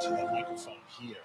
to the microphone here.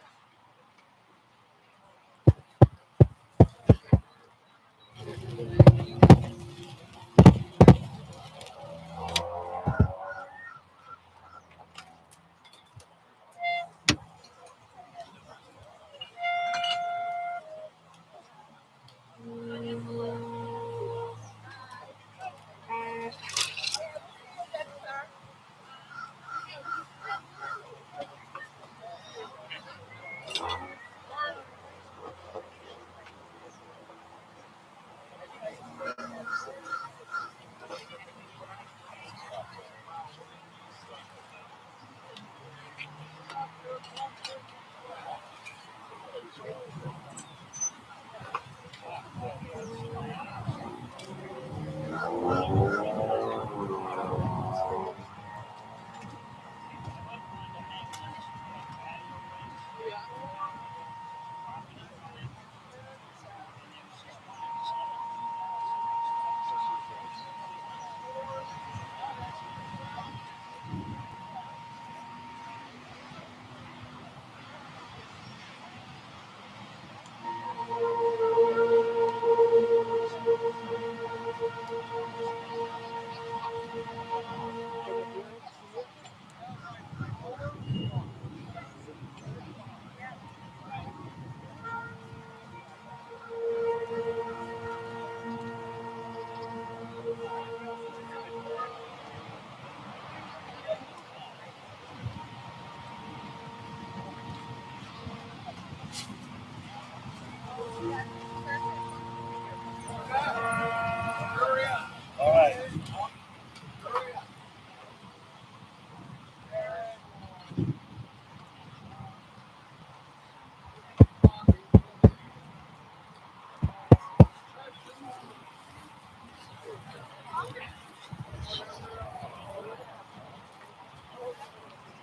All right.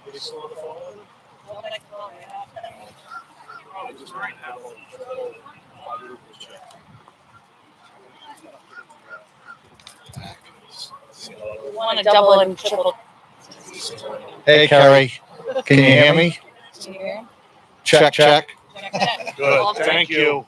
Are you still on the phone? I just might have one. Want to double and triple. Hey, Carrie, can you hear me? Can you hear? Check, check. Good. Thank you.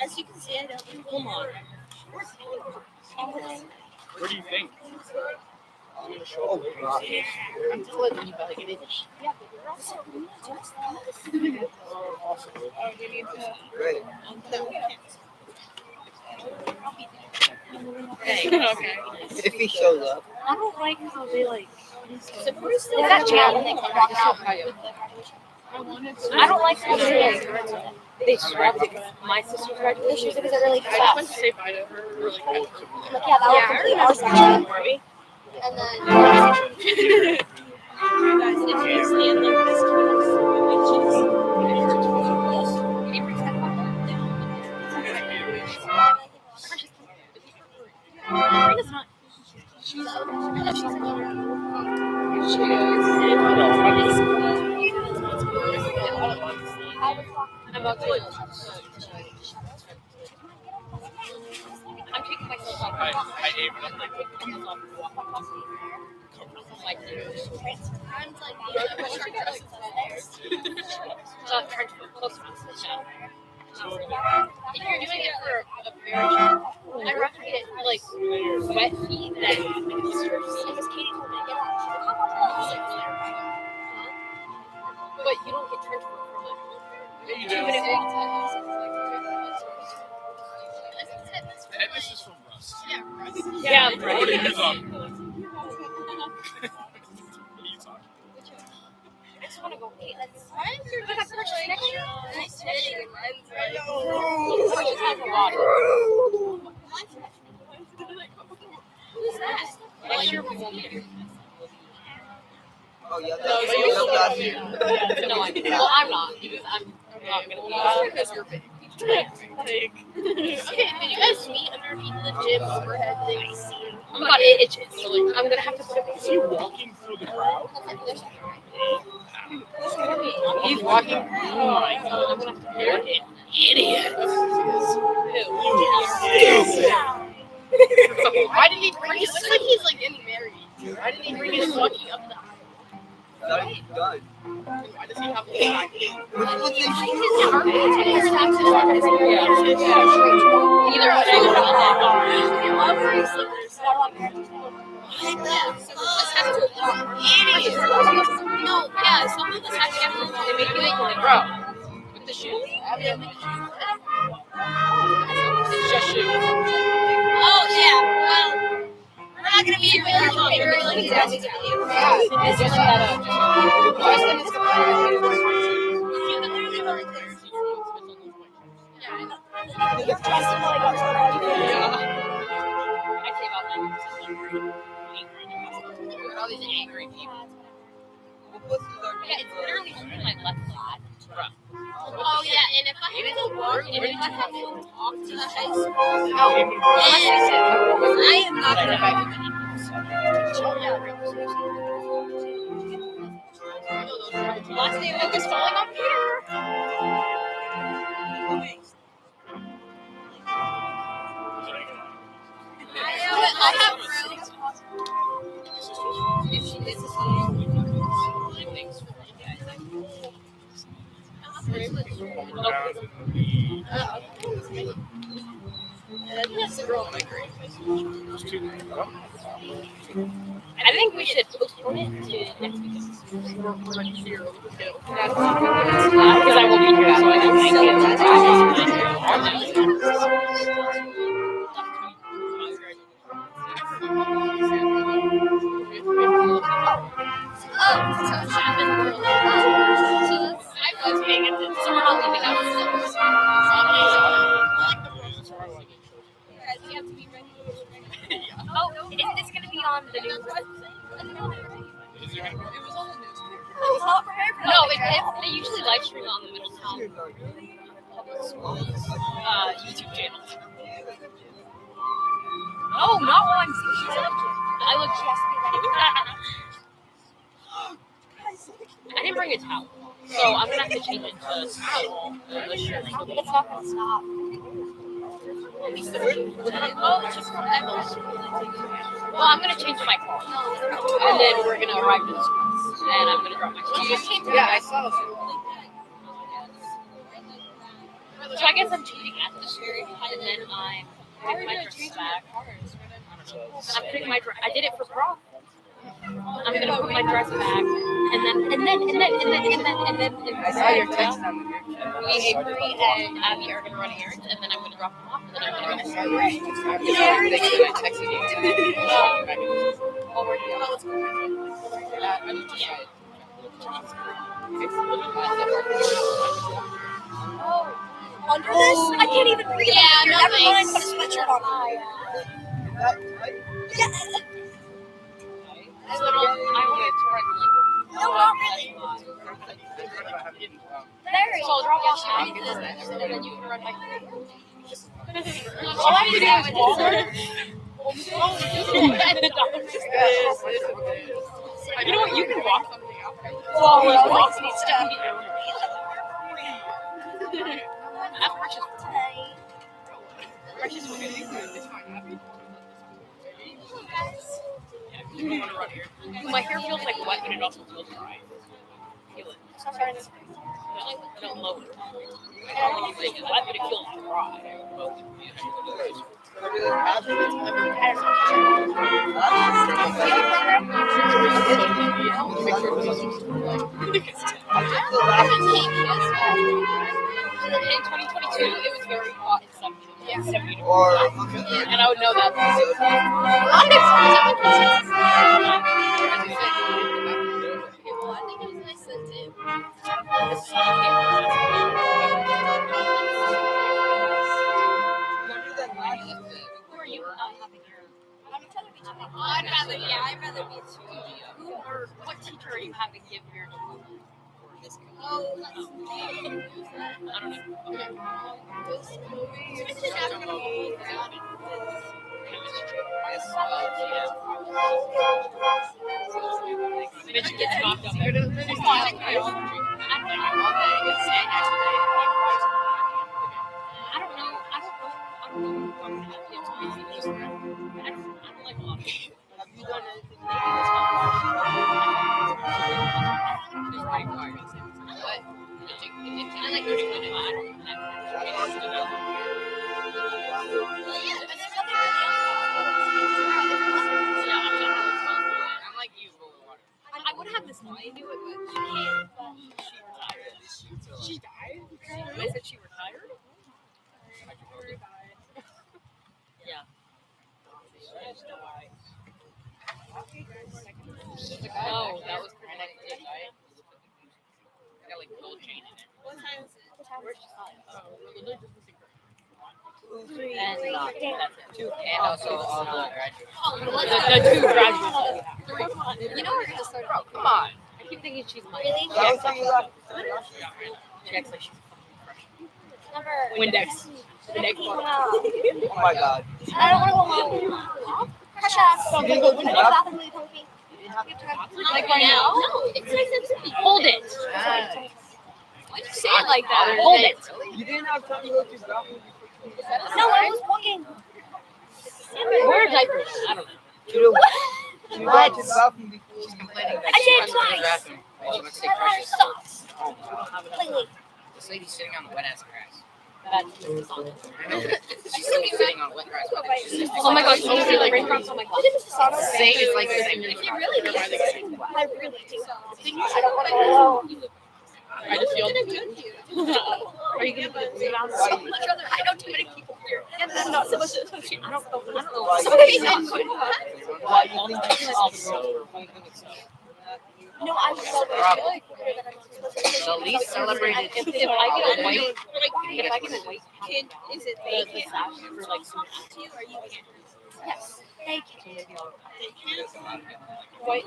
As you can see, I don't come on. What do you think? I'm telling you about it. It is. Yeah, okay. If he shows up. I don't like how they like. Supporters still got jail when they come back out. I don't like how they swapped it. My sister's graduation because it really I just went to fast. say bye to her really quick. Like, yeah, that was complete our section. And then you guys, if you stand like this close, I'm taking myself off. I aim it up like Not trying to put close to the shower. If you're doing it for a very short, I'd rather get like wet feet than easier feet. Because Katie told me to get on. But you don't get trench foot for like you 2 do. minutes. Tetanus is from rust. Yeah, What are you talking? What are you talking? I just want to go eat. Nice fitting. Just have a water. Who's that? Like Next year we won't be. Oh, yeah, No, that's you'll that's still be. No, I'm not because I'm not gonna be. Because you're big. Okay, did you guys meet underneath the gym overhead thing? I see. Oh my god, it itches. So like, I'm gonna have to put a Is he walking through the crowd? He's walking. Oh my god, I'm gonna have to. You're an idiot. Why did he bring his? It looks like he's like getting married. Why did he bring his walking up the? done. Why does he have the back? Either no, yeah, some of us actually have to make it bro. With the shoes. It's just shoes. Oh yeah, well, we're not gonna be really like that. It's just Justin is all these angry people. Yeah, it's literally only my left side. Oh yeah, and if I have to walk, and if I have to walk to the high school, I am not gonna back to last day Luke is falling on Peter. I have room. I think we should postpone it to next week. Because I will be here, so I I was paying attention, so we're not leaving out. You have to be ready. Oh, isn't this going to be on the news website? No, they usually live stream on the Middletown public school YouTube channel. Oh, not while I'm seeing I look I didn't bring a towel, so I'm going to have to change it to the shirt. It's not going to stop. Well, I'm gonna change my car, and then we're gonna arrive to the school, and I'm gonna drop my car. Yeah, I saw. So I guess I'm changing at the school, and then I'm putting my dress back. I'm putting my dress. I did it for prom. I'm gonna put my dress back, and then. I saw your text on Me, Avery, and Abby are gonna run errands, and then I'm gonna drop them off, and then I'm gonna go. I texted you. Under this? I can't even breathe. Yeah, no Never mind, thanks. put a sweatshirt on. Yeah. I wanted to run like. No, not really. There So I'll drop off my business, and then you can run my car. All I have to do is Walmart. You know what? You can walk something out. Well, walk some stuff. That's precious. Precious will get you. It's fine. My hair feels like wet, but it also feels dry. Feel it. I don't know. I don't know if it's wet, but it feels dry. In 2022, it was very hot and 70 degrees. And I would know that. Who are you? I'm trying to be. I'd rather, yeah. What teacher are you having give your diploma for this course? I don't know. Okay. This movie is Chemistry. Bitch gets knocked up. I don't know. I don't like a lot of shit. Have you done anything I like learning how to I'm like you, I would have this money to do it, but she can't. She died? I said she retired? Yeah. No, that was kind of it. I got like gold chain in it. What time is it? Where's she from? Three. And that's it. two? And also all the graduates. The two graduates. Three. You know we're gonna start. Bro, come on. I keep thinking she's mine. Really? That was when you left. She acts like she's Number. Windex. The next one. Oh my god. I don't want to go home. Precious. You didn't go to the bathroom? Like right now? No, it's nice and sweet. Hold it. Why'd you say it like that? Hold it. You didn't have time to go to the bathroom? No, I was walking. Where are diapers? I don't know. You went to the bathroom before. She's complaining that I she did went to the twice. bathroom. She wants to take That precious. sucks. Oh, we don't have enough Lately. time. This lady's sitting on the wet ass grass. That's dishonest. I know, but she's still sitting on wet grass. But it's just Oh my gosh, you see like raindrops on my glass. Say it's like the same If thing. you really need to, I really do. I don't want to go alone. I just feel. Are you gonna put it down? So much other. I know too many people here. And I'm not supposed to associate. I don't know. Why Somebody you said, why you think it's so? no, I'm so Problem. good. The least celebrated. If I get a white, If if I get a white, Kid, is it the they sash can't for like talk to you or you can't? Yes. They can. white.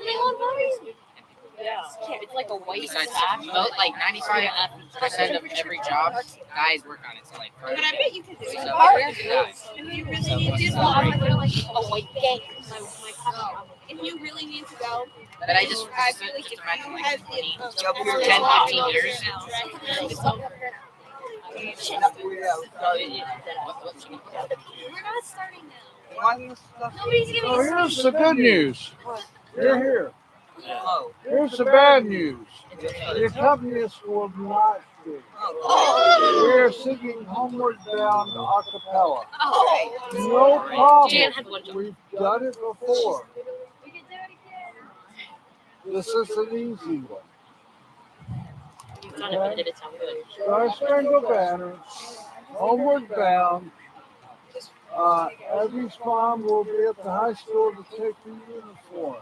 Yeah, it's like a white Besides, sash. most, like 95% of every job, guys work on it. So like, But I bet you can do so it. guys. If you really need to Well, I'm go, gonna like a white game. if you really need to go, But I just I feel like just if imagine you like have 20, it, 10, 15 years. We're not starting now. Why you stuff? Nobody's giving Oh, us here's the good news. You're here. Oh. Here's the bad news. Your companies will not be. Oh. We are singing Homeward Bound a cappella. Oh. No problem. Jan had one job. We've done it before. We can do it again. This is an easy one. You've done it, but did it sound good? Star Spangled Banner, Homeward Bound. Every mom will be at the high school to take the uniform.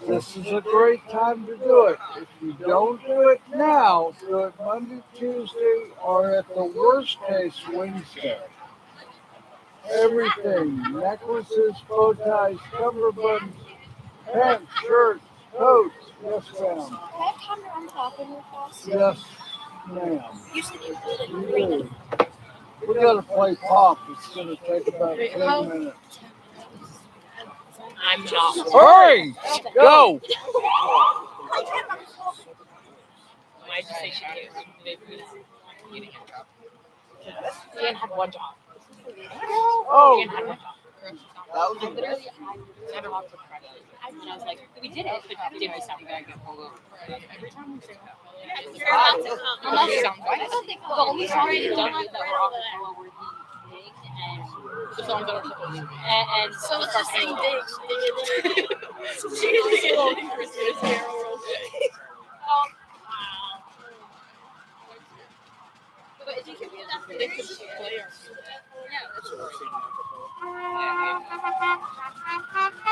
This is a great time to do it. If you don't do it now, do it Monday, Tuesday, or at the worst case, Wednesday. Everything, necklaces, bow ties, cummerbunds, pants, shirts, coats. Yes, ma'am. Can I have time to untop in your class? Yes, ma'am. You said you did it. We do. We gotta play pop. It's gonna take about 10 minutes. I'm not. Hurry! Go! Why'd you say she did? Jan had one job. Oh, Jan had one job. That was a Literally, I never talked to her. And I was like, we did it, but did we sound good? Every time we say that. I don't think The only songs we don't do that were off the floor were the Dig and the songs that are supposed to be. And so. Let's just sing digs. But if you can do that, they could play our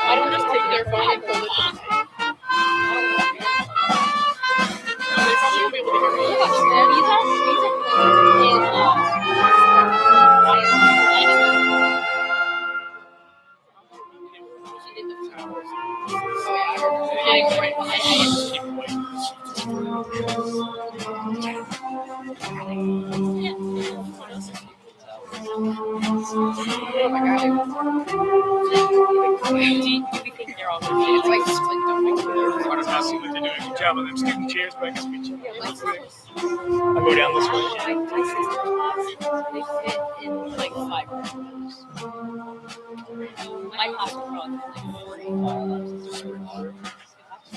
I don't just take their phone and pull it to the side. They probably won't be able to hear me. Do you think they're all good? It's like split don't I don't know see what they're doing. Good job on them student chairs, but I can speak to you. I'll go down this way. They fit in like 5 rows. My class was probably like 45. I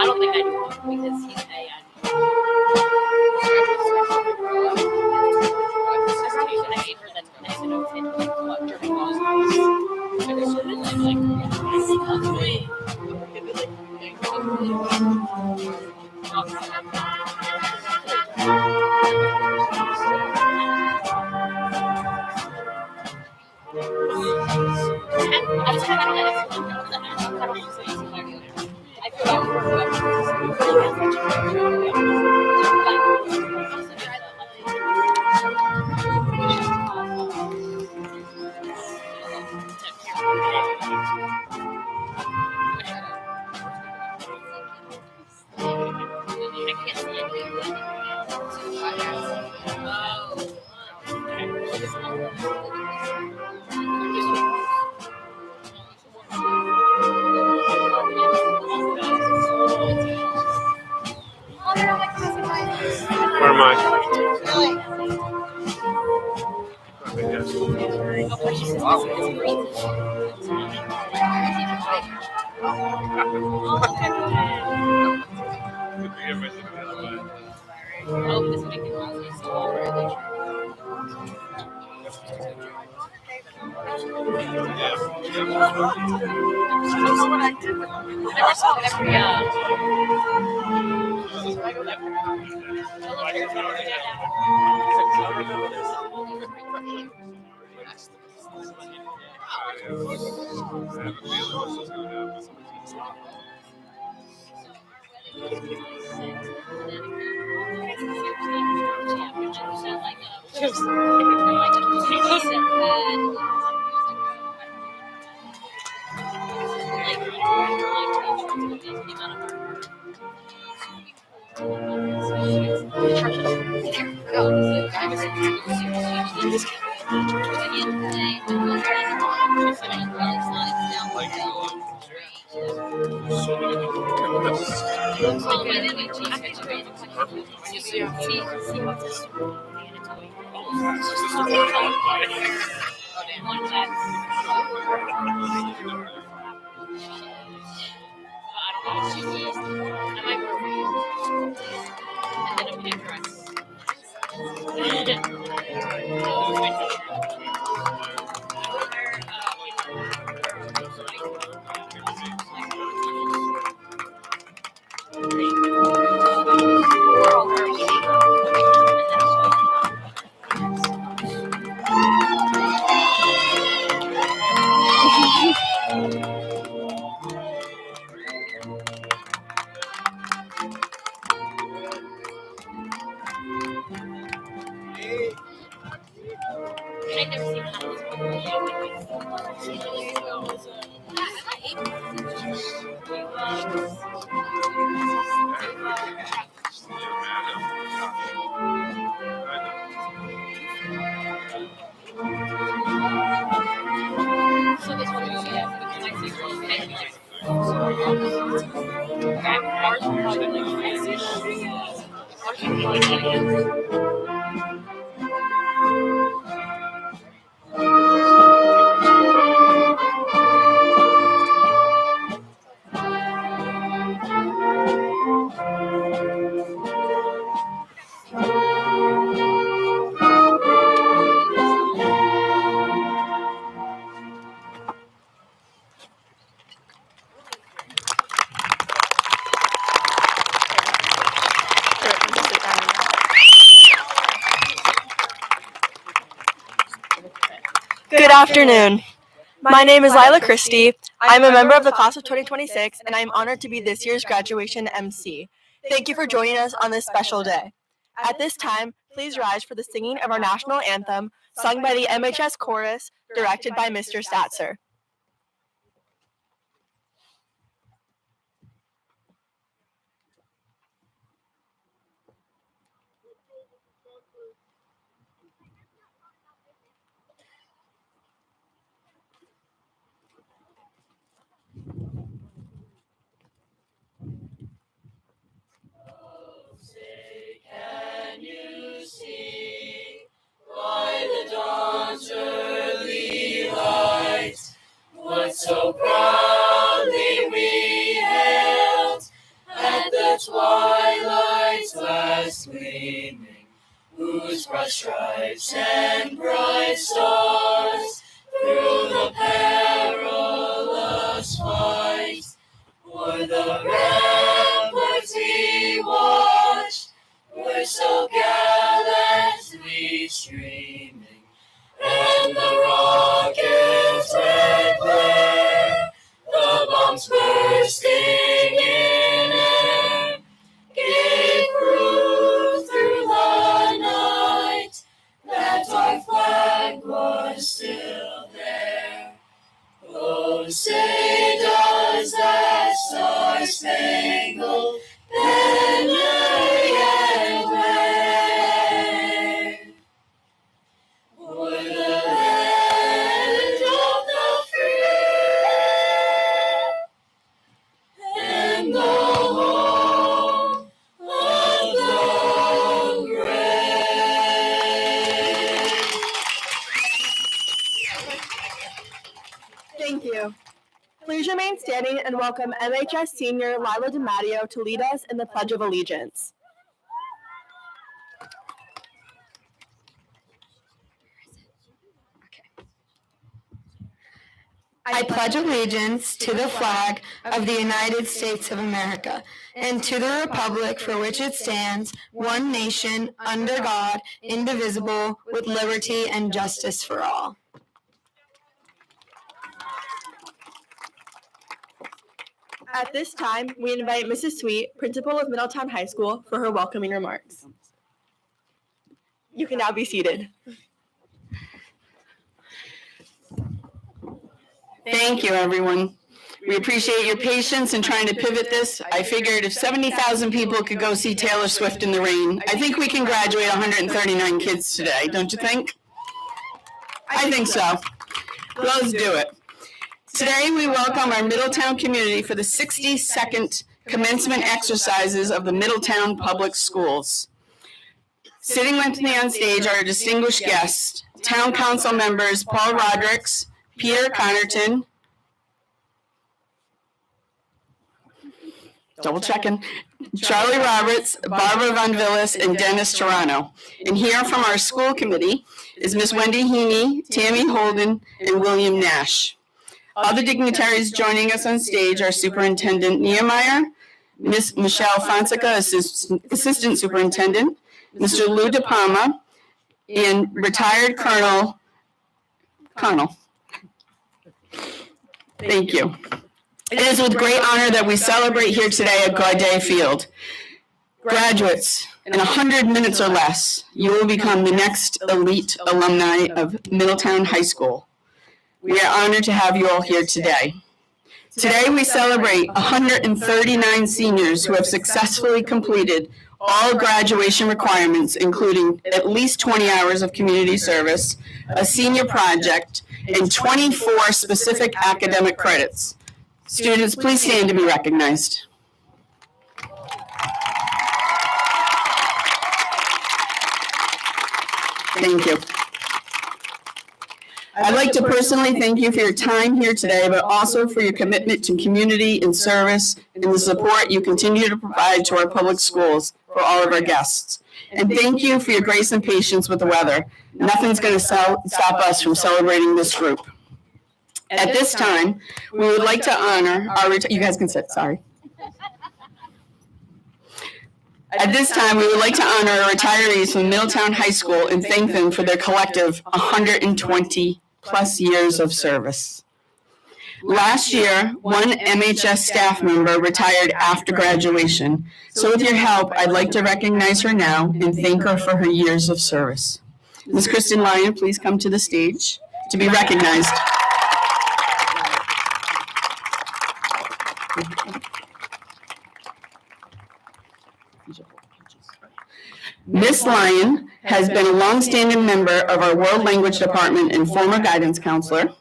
don't think I do because he's A. Where am I? Good afternoon. My name is Lila Christie. I'm a member of the class of 2026, and I'm honored to be this year's graduation MC. Thank you for joining us on this special day. At this time, please rise for the singing of our national anthem, sung by the MHS Chorus, directed by Mr. Statzer. so proudly we hailed at the twilight's last gleaming, whose broad stripes and bright stars through the perilous fight o'er the ramparts we watched were so gallantly streaming, and the rockets' red glare, the bombs bursting in air, gave proof through the night that our flag was still there. Oh, say does that star-spangled banner yet wave o'er the land of the free and the home of the brave? Thank you. Please remain standing and welcome MHS senior Lila DiMatteo to lead us in the Pledge of Allegiance. I pledge allegiance to the flag of the United States of America and to the republic for which it stands, one nation, under God, indivisible, with liberty and justice for all. At this time, we invite Mrs. Sweet, principal of Middletown High School, for her welcoming remarks. You can now be seated. Thank you, everyone. We appreciate your patience in trying to pivot this. I figured if 70,000 people could go see Taylor Swift in the rain, I think we can graduate 139 kids today, don't you think? I think so. Let's do it. Today, we welcome our Middletown community for the 62nd commencement exercises of the Middletown Public Schools. Sitting with me on stage are our distinguished guests, Town Council members Paul Rodericks, Peter Connerton, double checking, Charlie Roberts, Barbara Von Villis, and Dennis Toronto. And here from our school committee is Miss Wendy Heaney, Tammy Holden, and William Nash. Other dignitaries joining us on stage are Superintendent Niemeyer, Miss Michelle Fonseca, Assistant Superintendent, Mr. Lou De Palma, and retired Colonel Connell. Thank you. It is with great honor that we celebrate here today at Gaudet Field. Graduates, in 100 minutes or less, you will become the next elite alumni of Middletown High School. We are honored to have you all here today. Today we celebrate 139 seniors who have successfully completed all graduation requirements, including at least 20 hours of community service, a senior project, and 24 specific academic credits. Students, please stand to be recognized. Thank you. I'd like to personally thank you for your time here today, but also for your commitment to community and service and the support you continue to provide to our public schools for all of our guests. And thank you for your grace and patience with the weather. Nothing's going to stop us from celebrating this group. At this time, we would like to honor our, you guys can sit, sorry. At this time, we would like to honor our retirees from Middletown High School and thank them for their collective 120 plus years of service. Last year, one MHS staff member retired after graduation. So with your help, I'd like to recognize her now and thank her for her years of service. Ms. Kristen Lyon, please come to the stage to be recognized. Ms. Lyon has been a longstanding member of our World Language Department and former guidance counselor.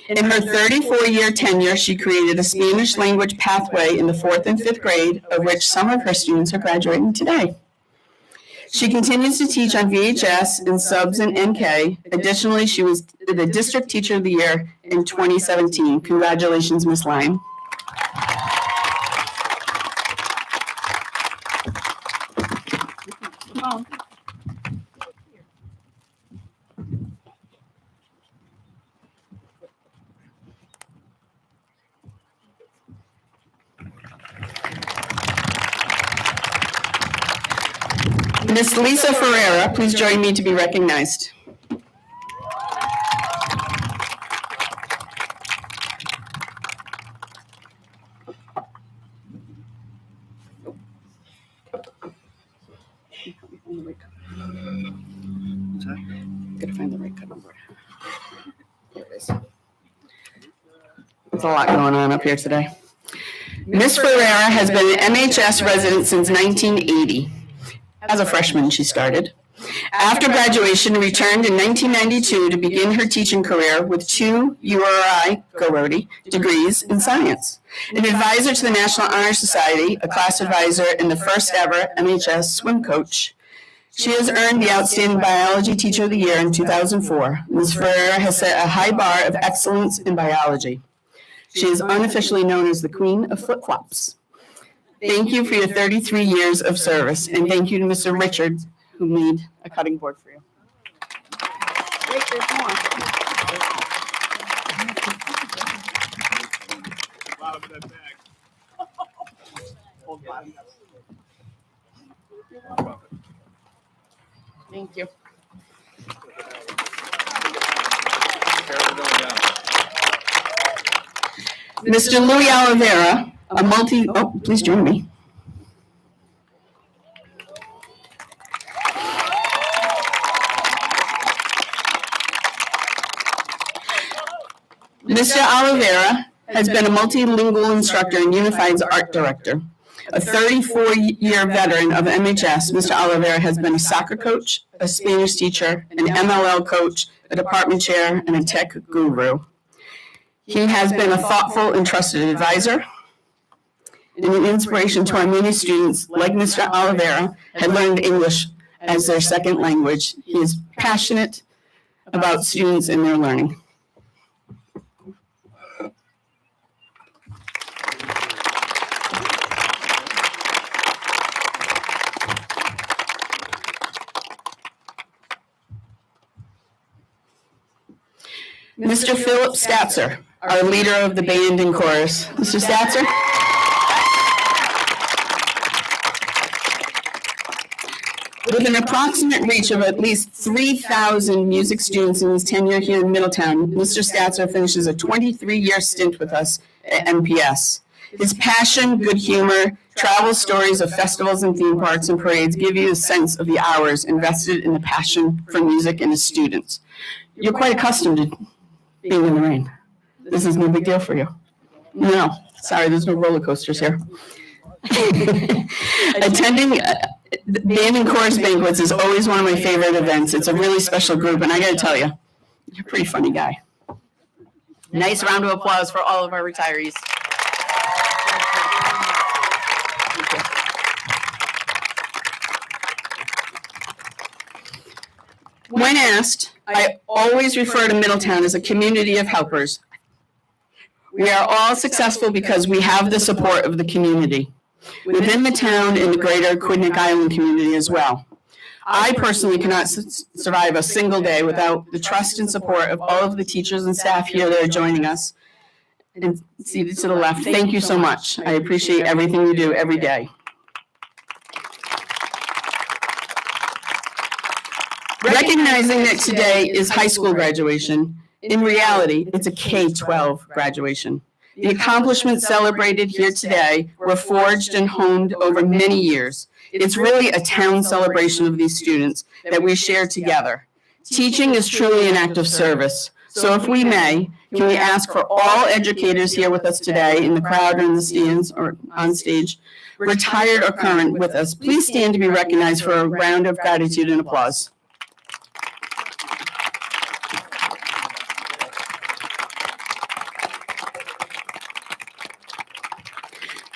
In her 34-year tenure, she created a Spanish language pathway in the 4th and 5th grade, of which some of her students are graduating today. She continues to teach on VHS and subs and NK. Additionally, she was the District Teacher of the Year in 2017. Congratulations, Ms. Lyon. Miss Lisa Ferreira, please join me to be recognized. Gotta find the right cutting board. There it is. There's a lot going on up here today. Miss Ferreira has been an MHS resident since 1980. As a freshman, she started. After graduation, returned in 1992 to begin her teaching career with 2 URI, go Rhody, degrees in science. An advisor to the National Honor Society, a class advisor, and the first ever MHS swim coach. She has earned the Outstanding Biology Teacher of the Year in 2004. Ms. Ferreira has set a high bar of excellence in biology. She is unofficially known as the Queen of Flip-Flops. Thank you for your 33 years of service, and thank you to Mr. Richard, who made a cutting board for you. Wait, there's more. Wow, look at that bag. Hold on. Thank you. Mr. Louis Oliveira, please join me. Mr. Oliveira has been a multilingual instructor and Unified's art director. A 34-year veteran of MHS, Mr. Oliveira has been a soccer coach, a Spanish teacher, an MLL coach, a department chair, and a tech guru. He has been a thoughtful and trusted advisor and an inspiration to our many students, like Mr. Oliveira, had learned English as their second language. He is passionate about students and their learning. Mr. Philip Statzer, our leader of the band and chorus. Mr. Statzer? With an approximate reach of at least 3,000 music students in his tenure here in Middletown, Mr. Statzer finishes a 23-year stint with us at MPS. His passion, good humor, travel stories of festivals and theme parks and parades give you a sense of the hours invested in the passion for music and his students. You're quite accustomed to being in the rain. This is no big deal for you. No, sorry, there's no roller coasters here. Attending band and chorus banquets is always one of my favorite events. It's a really special group, and I gotta tell you, you're a pretty funny guy. Nice round of applause for all of our retirees. When asked, I always refer to Middletown as a community of helpers. We are all successful because we have the support of the community within the town and the greater Quidneck Island community as well. I personally cannot survive a single day without the trust and support of all of the teachers and staff here that are joining us. And seated to the left, thank you so much. I appreciate everything you do every day. Recognizing that today is high school graduation, in reality, it's a K-12 graduation. The accomplishments celebrated here today were forged and honed over many years. It's really a town celebration of these students that we share together. Teaching is truly an act of service. So if we may, can we ask for all educators here with us today, in the crowd or in the stands or on stage, retired or current with us, please stand to be recognized for a round of gratitude and applause.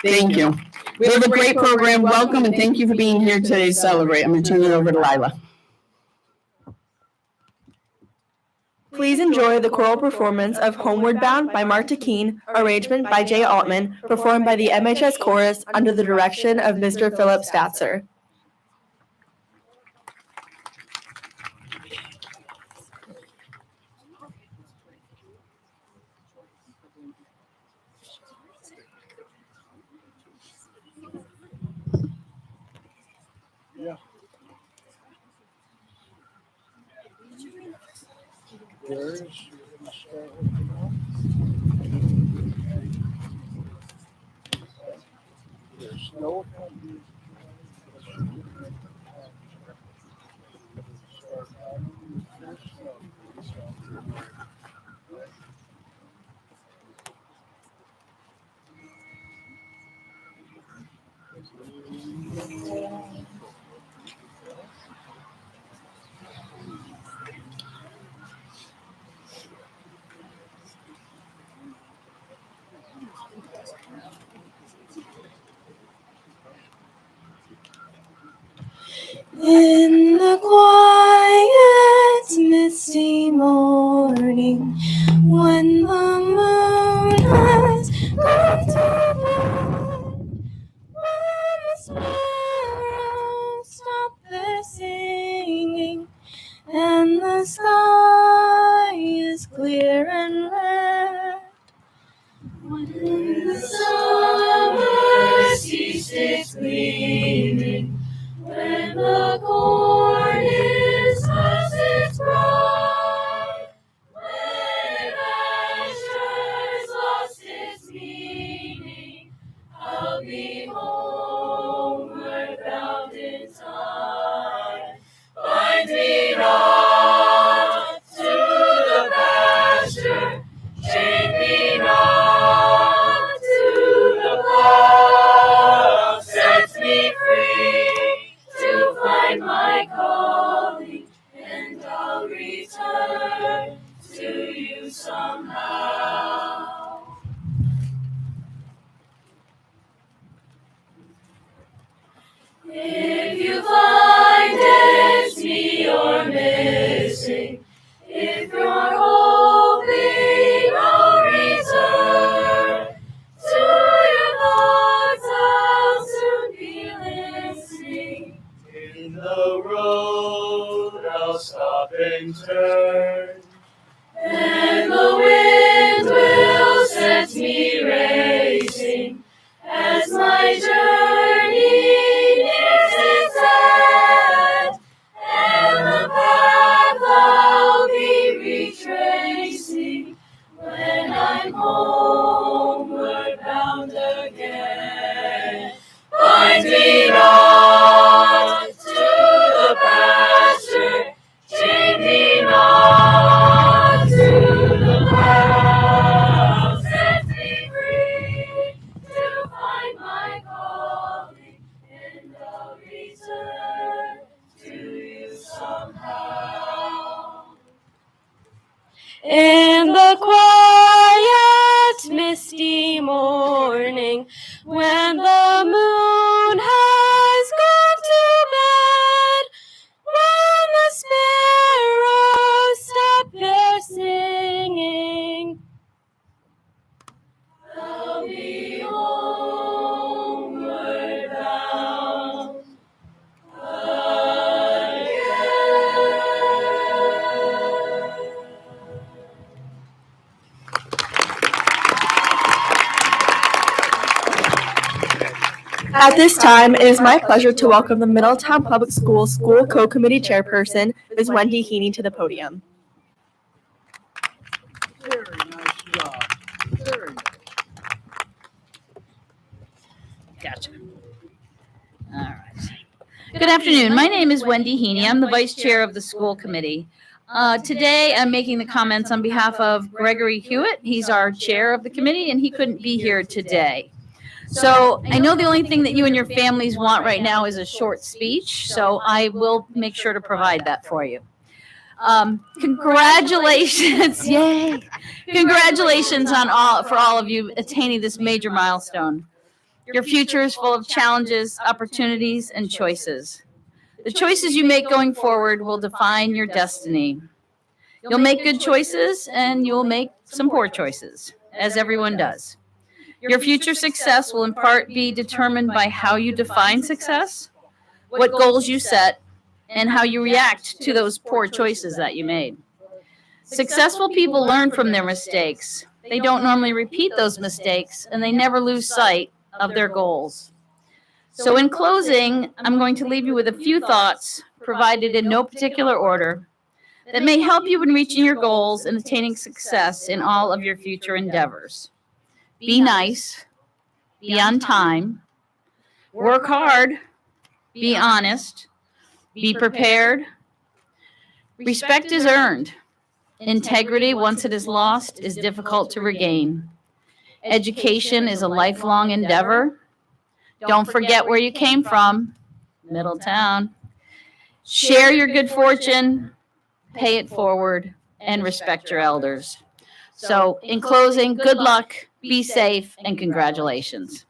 Thank you. We have a great program. Welcome and thank you for being here today to celebrate. I'm going to turn it over to Lila. Please enjoy the choral performance of Homeward Bound by Marta Keene, arrangement by Jay Altman, performed by the MHS Chorus under the direction of Mr. Philip Statzer. Yeah. There's, you're gonna start with the mouth. There's no. In the quiet, misty morning, when the moon has gone to bed, when the sparrows stop their singing, and the sky is clear and red, when the summer sea sits gleaming, when the corn is past its prime, when Asher's lost its meaning, I'll be homeward bound in time. Bind me not to the pasture, chain me not to the plow, set me free to find my calling, and I'll return to you somehow. If you find it's me you're missing, if you're hoping I'll return to your thoughts, I'll soon be listening. In the road I'll stop and turn, and the wind will set me racing as my journey nears its end, and the path I'll be retracing when I'm homeward bound again. Bind me not to the pasture, chain me not to the plow, set me free to find my calling, and I'll return to you somehow. In the quiet, misty morning, when the moon has gone to bed, when the sparrows stop their singing, I'll be homeward bound At this time, it is my pleasure to welcome the Middletown Public Schools School Co-Committee Chairperson, Ms. Wendy Heaney, to the podium. Very nice job. Very nice. Gotcha. All right. Good afternoon. My name is Wendy Heaney. I'm the vice chair of the school committee. Today, I'm making the comments on behalf of Gregory Hewitt. He's our chair of the committee, and he couldn't be here today. So I know the only thing that you and your families want right now is a short speech, so I will make sure to provide that for you. Congratulations, yay! Congratulations for all of you attaining this major milestone. Your future is full of challenges, opportunities, and choices. The choices you make going forward will define your destiny. You'll make good choices and you'll make some poor choices, as everyone does. Your future success will in part be determined by how you define success, what goals you set, and how you react to those poor choices that you made. Successful people learn from their mistakes. They don't normally repeat those mistakes, and they never lose sight of their goals. So in closing, I'm going to leave you with a few thoughts, provided in no particular order, that may help you in reaching your goals and attaining success in all of your future endeavors. Be nice, be on time, work hard, be honest, be prepared. Respect is earned. Integrity, once it is lost, is difficult to regain. Education is a lifelong endeavor. Don't forget where you came from, Middletown. Share your good fortune, pay it forward, and respect your elders. So, in closing, good luck, be safe, and congratulations.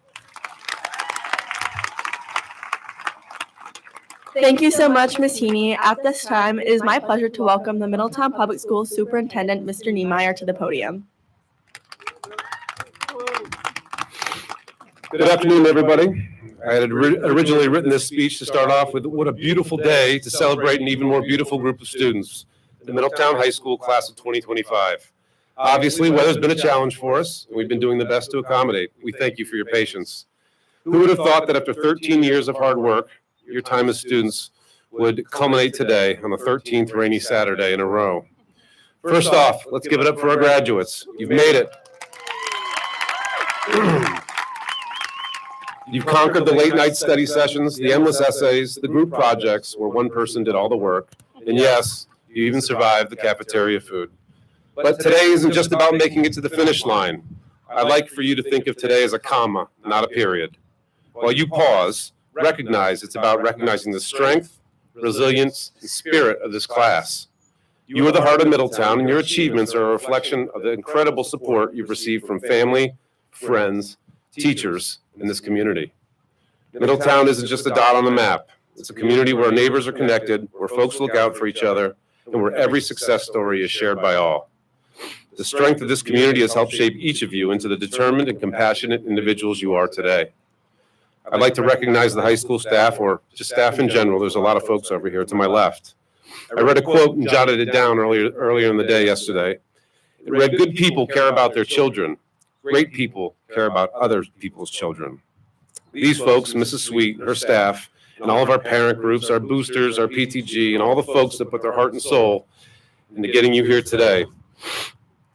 Thank you so much, Ms. Heaney. At this time, it is my pleasure to welcome the Middletown Public Schools Superintendent, Mr. Niemeyer, to the podium. Good afternoon, everybody. I had originally written this speech to start off with what a beautiful day to celebrate an even more beautiful group of students, the Middletown High School class of 2025. Obviously, weather's been a challenge for us, and we've been doing the best to accommodate. We thank you for your patience. Who would have thought that after 13 years of hard work, your time as students would culminate today on the 13th rainy Saturday in a row? First off, let's give it up for our graduates. You've made it. You've conquered the late night study sessions, the endless essays, the group projects where one person did all the work, and yes, you even survived the cafeteria food. But today isn't just about making it to the finish line. I'd like for you to think of today as a comma, not a period. While you pause, recognize it's about recognizing the strength, resilience, and spirit of this class. You are the heart of Middletown, and your achievements are a reflection of the incredible support you've received from family, friends, teachers in this community. Middletown isn't just a dot on the map. It's a community where neighbors are connected, where folks look out for each other, and where every success story is shared by all. The strength of this community has helped shape each of you into the determined and compassionate individuals you are today. I'd like to recognize the high school staff, or just staff in general. There's a lot of folks over here to my left. I read a quote and jotted it down earlier in the day yesterday. It read, "Good people care about their children. Great people care about other people's children." These folks, Mrs. Sweet, her staff, and all of our parent groups, our boosters, our PTG, and all the folks that put their heart and soul into getting you here today.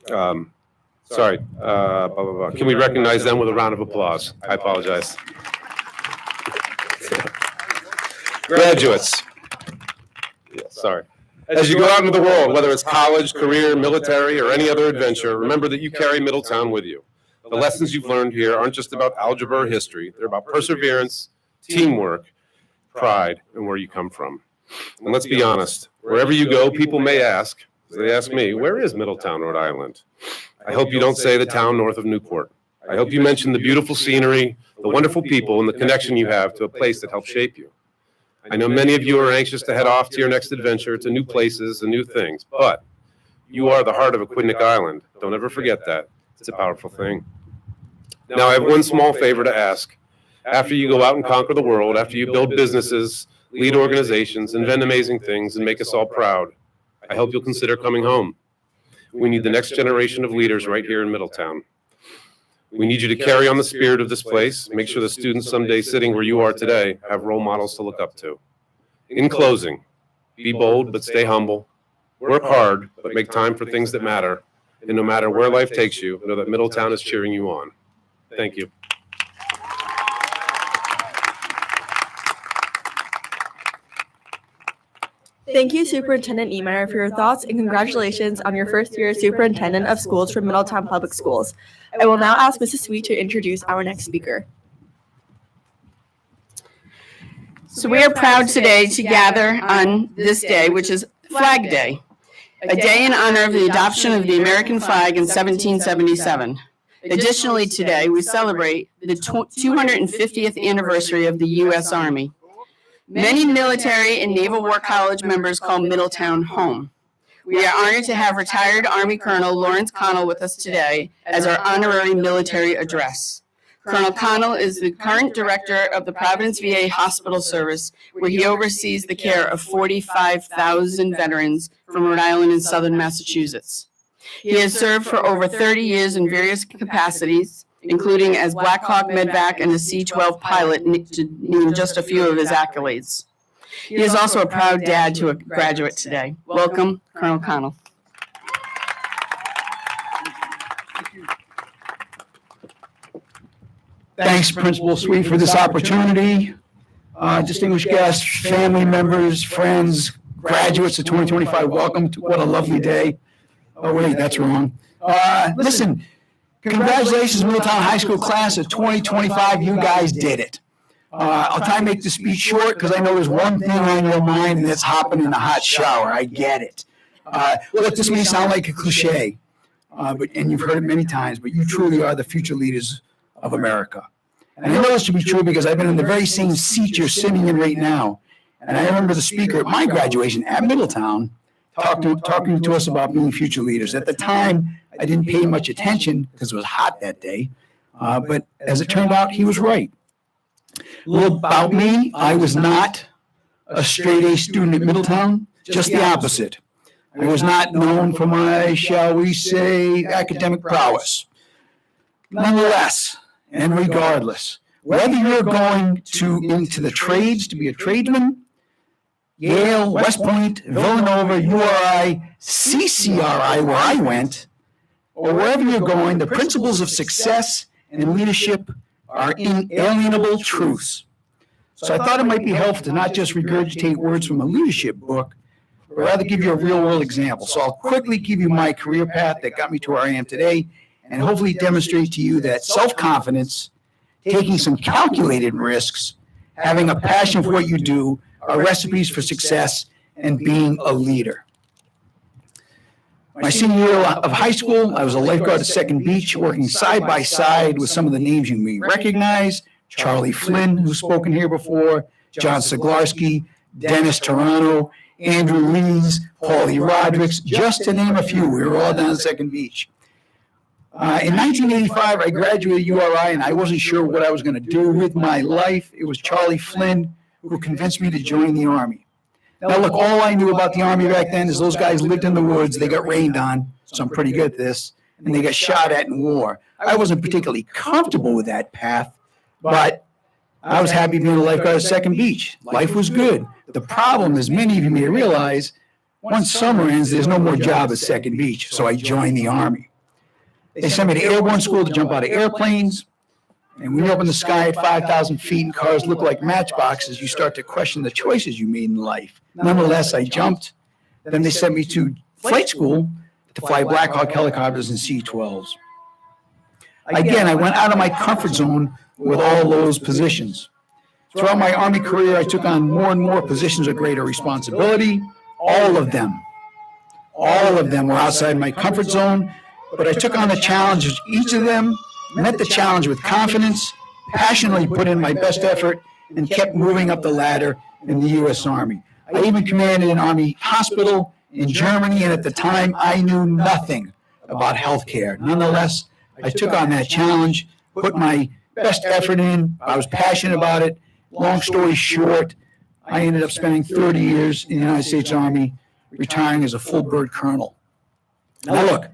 Can we recognize them with a round of applause? I apologize. Graduates. Yeah, sorry. As you go out into the world, whether it's college, career, military, or any other adventure, remember that you carry Middletown with you. The lessons you've learned here aren't just about algebra or history. They're about perseverance, teamwork, pride, and where you come from. And let's be honest, wherever you go, people may ask, as they ask me, where is Middletown, Rhode Island? I hope you don't say the town north of Newport. I hope you mention the beautiful scenery, the wonderful people, and the connection you have to a place that helped shape you. I know many of you are anxious to head off to your next adventure, to new places and new things, but you are the heart of Aquidneck Island. Don't ever forget that. It's a powerful thing. Now, I have one small favor to ask. After you go out and conquer the world, after you build businesses, lead organizations, invent amazing things, and make us all proud, I hope you'll consider coming home. We need the next generation of leaders right here in Middletown. We need you to carry on the spirit of this place, make sure the students someday sitting where you are today have role models to look up to. In closing, be bold but stay humble. Work hard but make time for things that matter. And no matter where life takes you, know that Middletown is cheering you on. Thank you. Thank you, Superintendent Niemeyer, for your thoughts, and congratulations on your first year as Superintendent of Schools for Middletown Public Schools. I will now ask Mrs. Sweet to introduce our next speaker. So we are proud today to gather on this day, which is Flag Day, a day in honor of the adoption of the American flag in 1777. Additionally, today we celebrate the 250th anniversary of the U.S. Army. Many military and Naval War College members call Middletown home. We are honored to have retired Army Colonel Lawrence Connell with us today as our honorary military address. Colonel Connell is the current director of the Providence VA Hospital Service, where he oversees the care of 45,000 veterans from Rhode Island and southern Massachusetts. He has served for over 30 years in various capacities, including as Black Hawk Medvac and a C-12 pilot, to name just a few of his accolades. He is also a proud dad to a graduate today. Welcome, Colonel Connell. Thanks, Principal Sweet, for this opportunity. Distinguished guests, family members, friends, graduates of 2025, welcome to what a lovely day. Oh, wait, that's wrong. Listen, congratulations, Middletown High School class of 2025. You guys did it. I'll try and make the speech short because I know there's one thing on your mind, and that's hopping in a hot shower. I get it. Look, this may sound like a cliche, and you've heard it many times, but you truly are the future leaders of America. And I know this to be true because I've been in the very same seat you're sitting in right now. And I remember the speaker at my graduation at Middletown talking to us about being future leaders. At the time, I didn't pay much attention because it was hot that day. But as it turned out, he was right. A little about me, I was not a straight A student at Middletown, just the opposite. I was not known for my, shall we say, academic prowess. Nonetheless, and regardless, whether you're going into the trades to be a tradesman, Yale, West Point, Villanova, URI, CCRI, where I went, or wherever you're going, the principles of success and leadership are inalienable truths. So I thought it might be helpful to not just regurgitate words from a leadership book, but rather give you a real-world example. So I'll quickly give you my career path that got me to where I am today, and hopefully demonstrate to you that self-confidence, taking some calculated risks, having a passion for what you do are recipes for success and being a leader. My senior year of high school, I was a lifeguard at Second Beach, working side by side with some of the names you may recognize: Charlie Flynn, who's spoken here before, John Siglarski, Dennis Toronto, Andrew Lees, Paulie Rodricks, just to name a few. We were all down at Second Beach. In 1985, I graduated URI, and I wasn't sure what I was going to do with my life. It was Charlie Flynn who convinced me to join the Army. Now, look, all I knew about the Army back then is those guys lived in the woods, they got rained on, so I'm pretty good at this, and they got shot at in war. I wasn't particularly comfortable with that path, but I was happy being a lifeguard at Second Beach. Life was good. The problem, as many of you may realize, once summer ends, there's no more job at Second Beach, so I joined the Army. They sent me to airborne school to jump out of airplanes. And when you're up in the sky at 5,000 feet and cars look like matchboxes, you start to question the choices you made in life. Nonetheless, I jumped. Then they sent me to flight school to fly Black Hawk helicopters and C-12s. Again, I went out of my comfort zone with all those positions. Throughout my Army career, I took on more and more positions of greater responsibility. All of them were outside my comfort zone. But I took on the challenges. Each of them met the challenge with confidence, passionately put in my best effort, and kept moving up the ladder in the U.S. Army. I even commanded an Army hospital in Germany, and at the time, I knew nothing about healthcare. Nonetheless, I took on that challenge, put my best effort in. I was passionate about it. Long story short, I ended up spending 30 years in the United States Army, retiring as a full bird colonel. Now, look,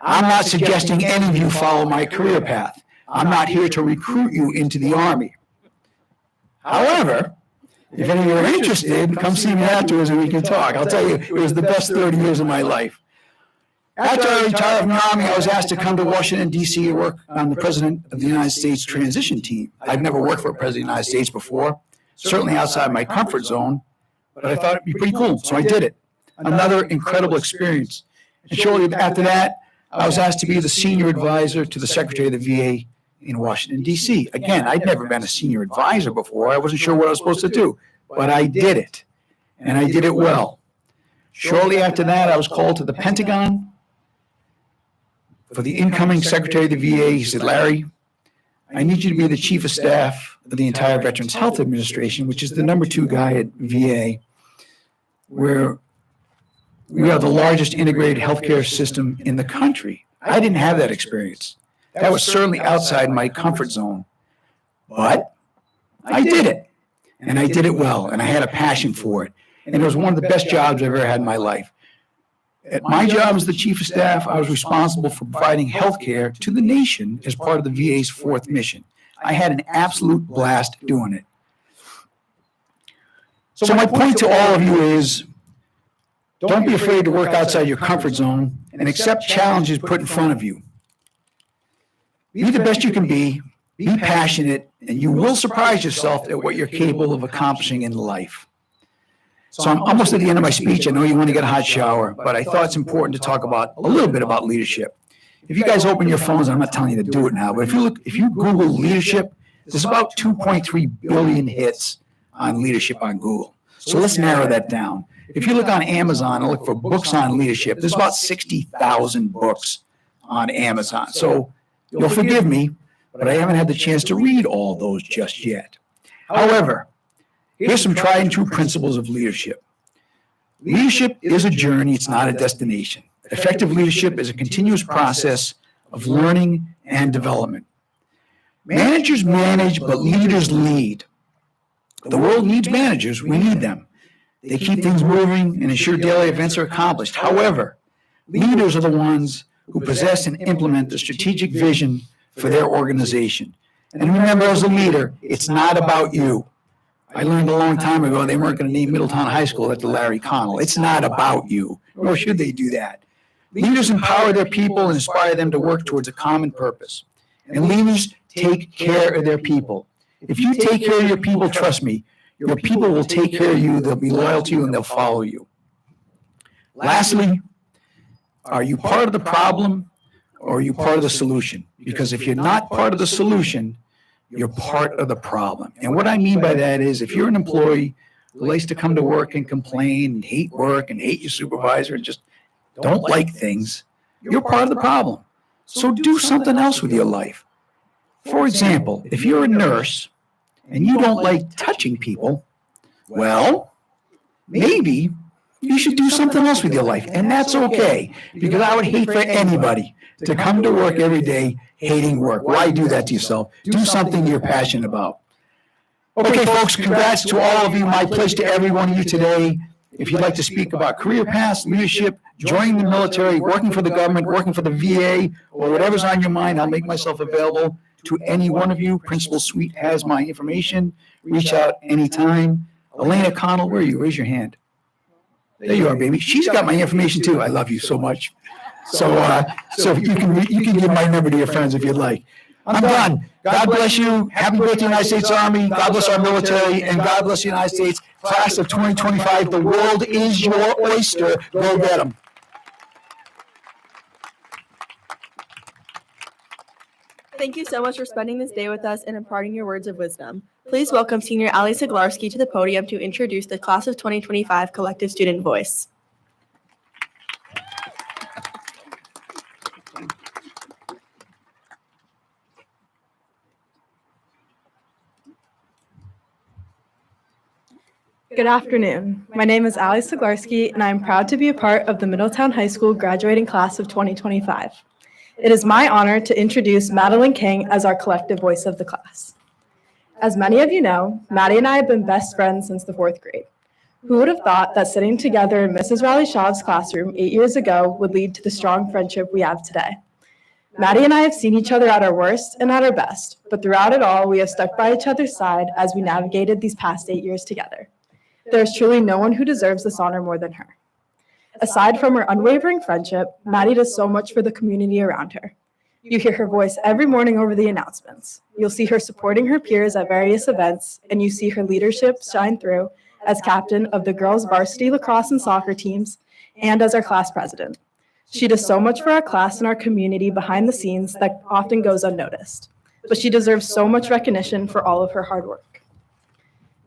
I'm not suggesting any of you follow my career path. I'm not here to recruit you into the Army. However, if any of you are interested, come see me afterwards and we can talk. I'll tell you, it was the best 30 years of my life. After I retired from the Army, I was asked to come to Washington, D.C. to work on the President of the United States transition team. I'd never worked for a President of the United States before, certainly outside my comfort zone, but I thought it'd be pretty cool, so I did it. Another incredible experience. And shortly after that, I was asked to be the senior advisor to the Secretary of the VA in Washington, D.C. Again, I'd never been a senior advisor before. I wasn't sure what I was supposed to do, but I did it, and I did it well. Shortly after that, I was called to the Pentagon for the incoming Secretary of the VA. He said, Larry, I need you to be the Chief of Staff of the entire Veterans Health Administration, which is the #2 guy at VA, where we are the largest integrated healthcare system in the country. I didn't have that experience. That was certainly outside my comfort zone. But I did it, and I did it well, and I had a passion for it. And it was one of the best jobs I've ever had in my life. At my job as the Chief of Staff, I was responsible for providing health care to the nation as part of the VA's 4th mission. I had an absolute blast doing it. So my point to all of you is, don't be afraid to work outside your comfort zone and accept challenges put in front of you. Be the best you can be passionate, and you will surprise yourself at what you're capable of accomplishing in life. So I'm almost at the end of my speech. I know you want to get a hot shower, but I thought it's important to talk about a little bit about leadership. If you guys open your phones, I'm not telling you to do it now, but if you Google leadership, there's about 2.3 billion hits on leadership on Google. So let's narrow that down. If you look on Amazon and look for books on leadership, there's about 60,000 books on Amazon. So you'll forgive me, but I haven't had the chance to read all those just yet. However, here's some tried and true principles of leadership. Leadership is a journey, it's not a destination. Effective leadership is a continuous process of learning and development. Managers manage, but leaders lead. The world needs managers, we need them. They keep things moving and ensure daily events are accomplished. However, leaders are the ones who possess and implement the strategic vision for their organization. And remember, as a leader, it's not about you. I learned a long time ago they weren't going to name Middletown High School after Larry Connell. It's not about you, nor should they do that. Leaders empower their people and inspire them to work towards a common purpose. And leaders take care of their people. If you take care of your people, trust me, your people will take care of you, they'll be loyal to you, and they'll follow you. Lastly, are you part of the problem or are you part of the solution? Because if you're not part of the solution, you're part of the problem. And what I mean by that is, if you're an employee who likes to come to work and complain and hate work and hate your supervisor and just don't like things, you're part of the problem. So do something else with your life. For example, if you're a nurse and you don't like touching people, well, maybe you should do something else with your life. And that's okay, because I would hate for anybody to come to work every day hating work. Why do that to yourself? Do something you're passionate about. Okay, folks, congrats to all of you. My pledge to every one of you today. If you'd like to speak about career paths, leadership, joining the military, working for the government, working for the VA, or whatever's on your mind, I'll make myself available to any one of you. Principal Sweet has my information. Reach out anytime. Elena Connell, where are you? Raise your hand. There you are, baby. She's got my information too. I love you so much. So you can give my number to your friends if you'd like. I'm done. God bless you. Happy birthday, United States Army. God bless our military, and God bless the United States class of 2025. The world is your oyster. Go get them. Thank you so much for spending this day with us and imparting your words of wisdom. Please welcome Senior Ali Siglarski to the podium to introduce the Class of 2025 Collective Student Voice. Good afternoon. My name is Ali Siglarski, and I am proud to be a part of the Middletown High School graduating class of 2025. It is my honor to introduce Madeline King as our collective voice of the class. As many of you know, Maddie and I have been best friends since the 4th grade. Who would have thought that sitting together in Mrs. Riley Shaw's classroom 8 years ago would lead to the strong friendship we have today? Maddie and I have seen each other at our worst and at our best, but throughout it all, we have stuck by each other's side as we navigated these past 8 years together. There is truly no one who deserves this honor more than her. Aside from her unwavering friendship, Maddie does so much for the community around her. You hear her voice every morning over the announcements. You'll see her supporting her peers at various events, and you see her leadership shine through as captain of the girls' varsity lacrosse and soccer teams and as our class president. She does so much for our class and our community behind the scenes that often goes unnoticed, but she deserves so much recognition for all of her hard work.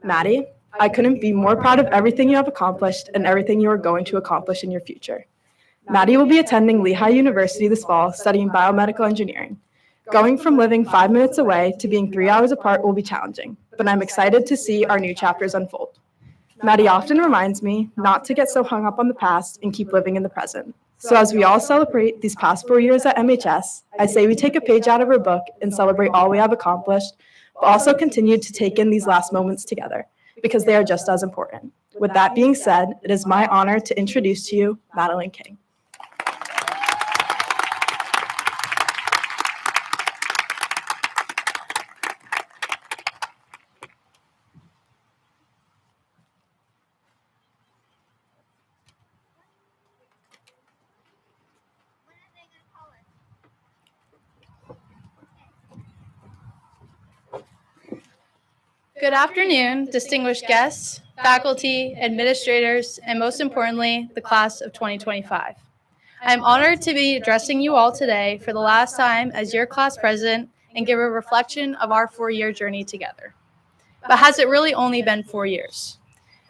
Maddie, I couldn't be more proud of everything you have accomplished and everything you are going to accomplish in your future. Maddie will be attending Lehigh University this fall studying biomedical engineering. Going from living 5 minutes away to being 3 hours apart will be challenging, but I'm excited to see our new chapters unfold. Maddie often reminds me not to get so hung up on the past and keep living in the present. So as we all celebrate these past 4 years at MHS, I say we take a page out of her book and celebrate all we have accomplished, but also continue to take in these last moments together, because they are just as important. With that being said, it is my honor to introduce to you Madeline King. Good afternoon, distinguished guests, faculty, administrators, and most importantly, the class of 2025. I'm honored to be addressing you all today for the last time as your class president and give a reflection of our 4-year journey together. But has it really only been 4 years?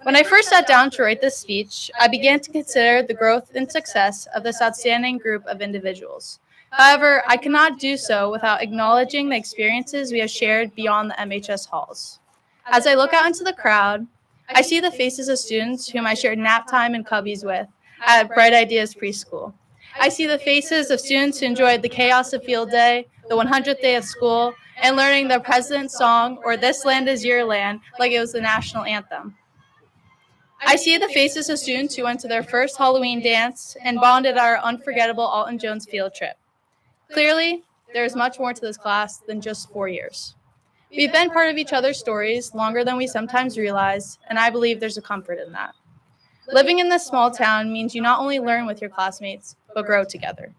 When I first sat down to write this speech, I began to consider the growth and success of this outstanding group of individuals. However, I cannot do so without acknowledging the experiences we have shared beyond the MHS halls. As I look out into the crowd, I see the faces of students whom I shared nap time and cubbies with at Bright Ideas Preschool. I see the faces of students who enjoyed the chaos of field day, the 100th day of school, and learning the president's song or This Land Is Your Land like it was the national anthem. I see the faces of students who went to their first Halloween dance and bonded at our unforgettable Alton Jones field trip. Clearly, there is much more to this class than just 4 years. We've been part of each other's stories longer than we sometimes realize, and I believe there's a comfort in that. Living in this small town means you not only learn with your classmates, but grow together.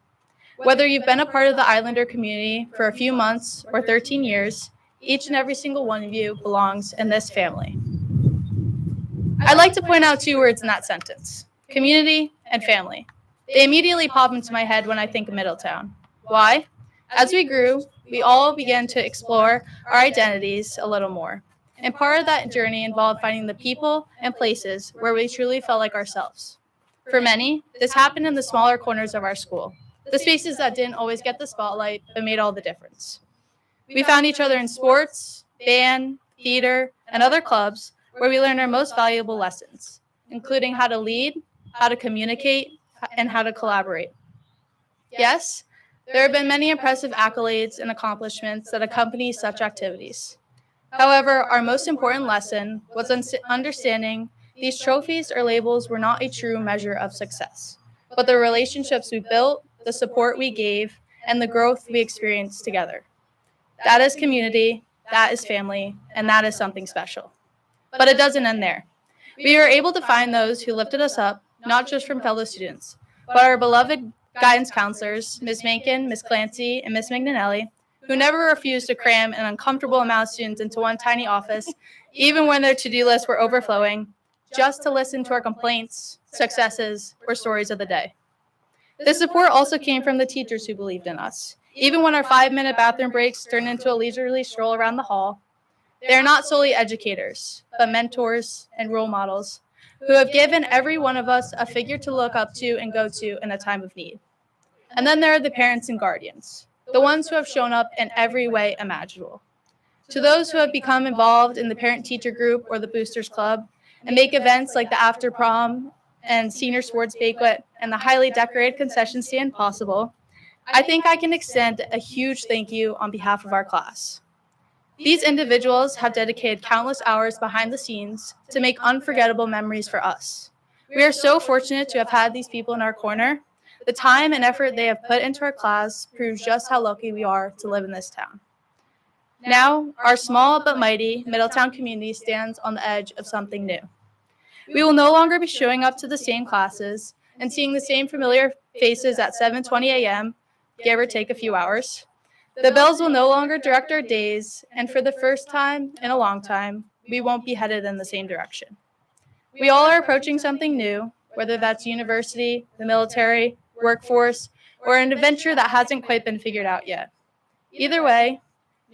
Whether you've been a part of the Islander community for a few months or 13 years, each and every single one of you belongs in this family. I'd like to point out 2 words in that sentence: community and family. They immediately pop into my head when I think of Middletown. Why? As we grew, we all began to explore our identities a little more. And part of that journey involved finding the people and places where we truly felt like ourselves. For many, this happened in the smaller corners of our school, the spaces that didn't always get the spotlight but made all the difference. We found each other in sports, band, theater, and other clubs where we learned our most valuable lessons, including how to lead, how to communicate, and how to collaborate. Yes, there have been many impressive accolades and accomplishments that accompany such activities. However, our most important lesson was understanding these trophies or labels were not a true measure of success, but the relationships we built, the support we gave, and the growth we experienced together. That is community, that is family, and that is something special. But it doesn't end there. We were able to find those who lifted us up, not just from fellow students, but our beloved guidance counselors, Ms. Mankin, Ms. Clancy, and Ms. Magnanelli, who never refused to cram an uncomfortable amount of students into one tiny office, even when their to-do lists were overflowing, just to listen to our complaints, successes, or stories of the day. This support also came from the teachers who believed in us. Even when our 5-minute bathroom breaks turned into a leisurely stroll around the hall, they are not solely educators, but mentors and role models who have given every one of us a figure to look up to and go to in a time of need. And then there are the parents and guardians, the ones who have shown up in every way imaginable. To those who have become involved in the parent-teacher group or the Boosters Club and make events like the after prom and senior sports banquet and the highly decorated concession stand possible, I think I can extend a huge thank you on behalf of our class. These individuals have dedicated countless hours behind the scenes to make unforgettable memories for us. We are so fortunate to have had these people in our corner. The time and effort they have put into our class proves just how lucky we are to live in this town. Now, our small but mighty Middletown community stands on the edge of something new. We will no longer be showing up to the same classes and seeing the same familiar faces at 7:20 a.m., give or take a few hours. The bells will no longer direct our days, and for the first time in a long time, we won't be headed in the same direction. We all are approaching something new, whether that's university, the military, workforce, or an adventure that hasn't quite been figured out yet. Either way,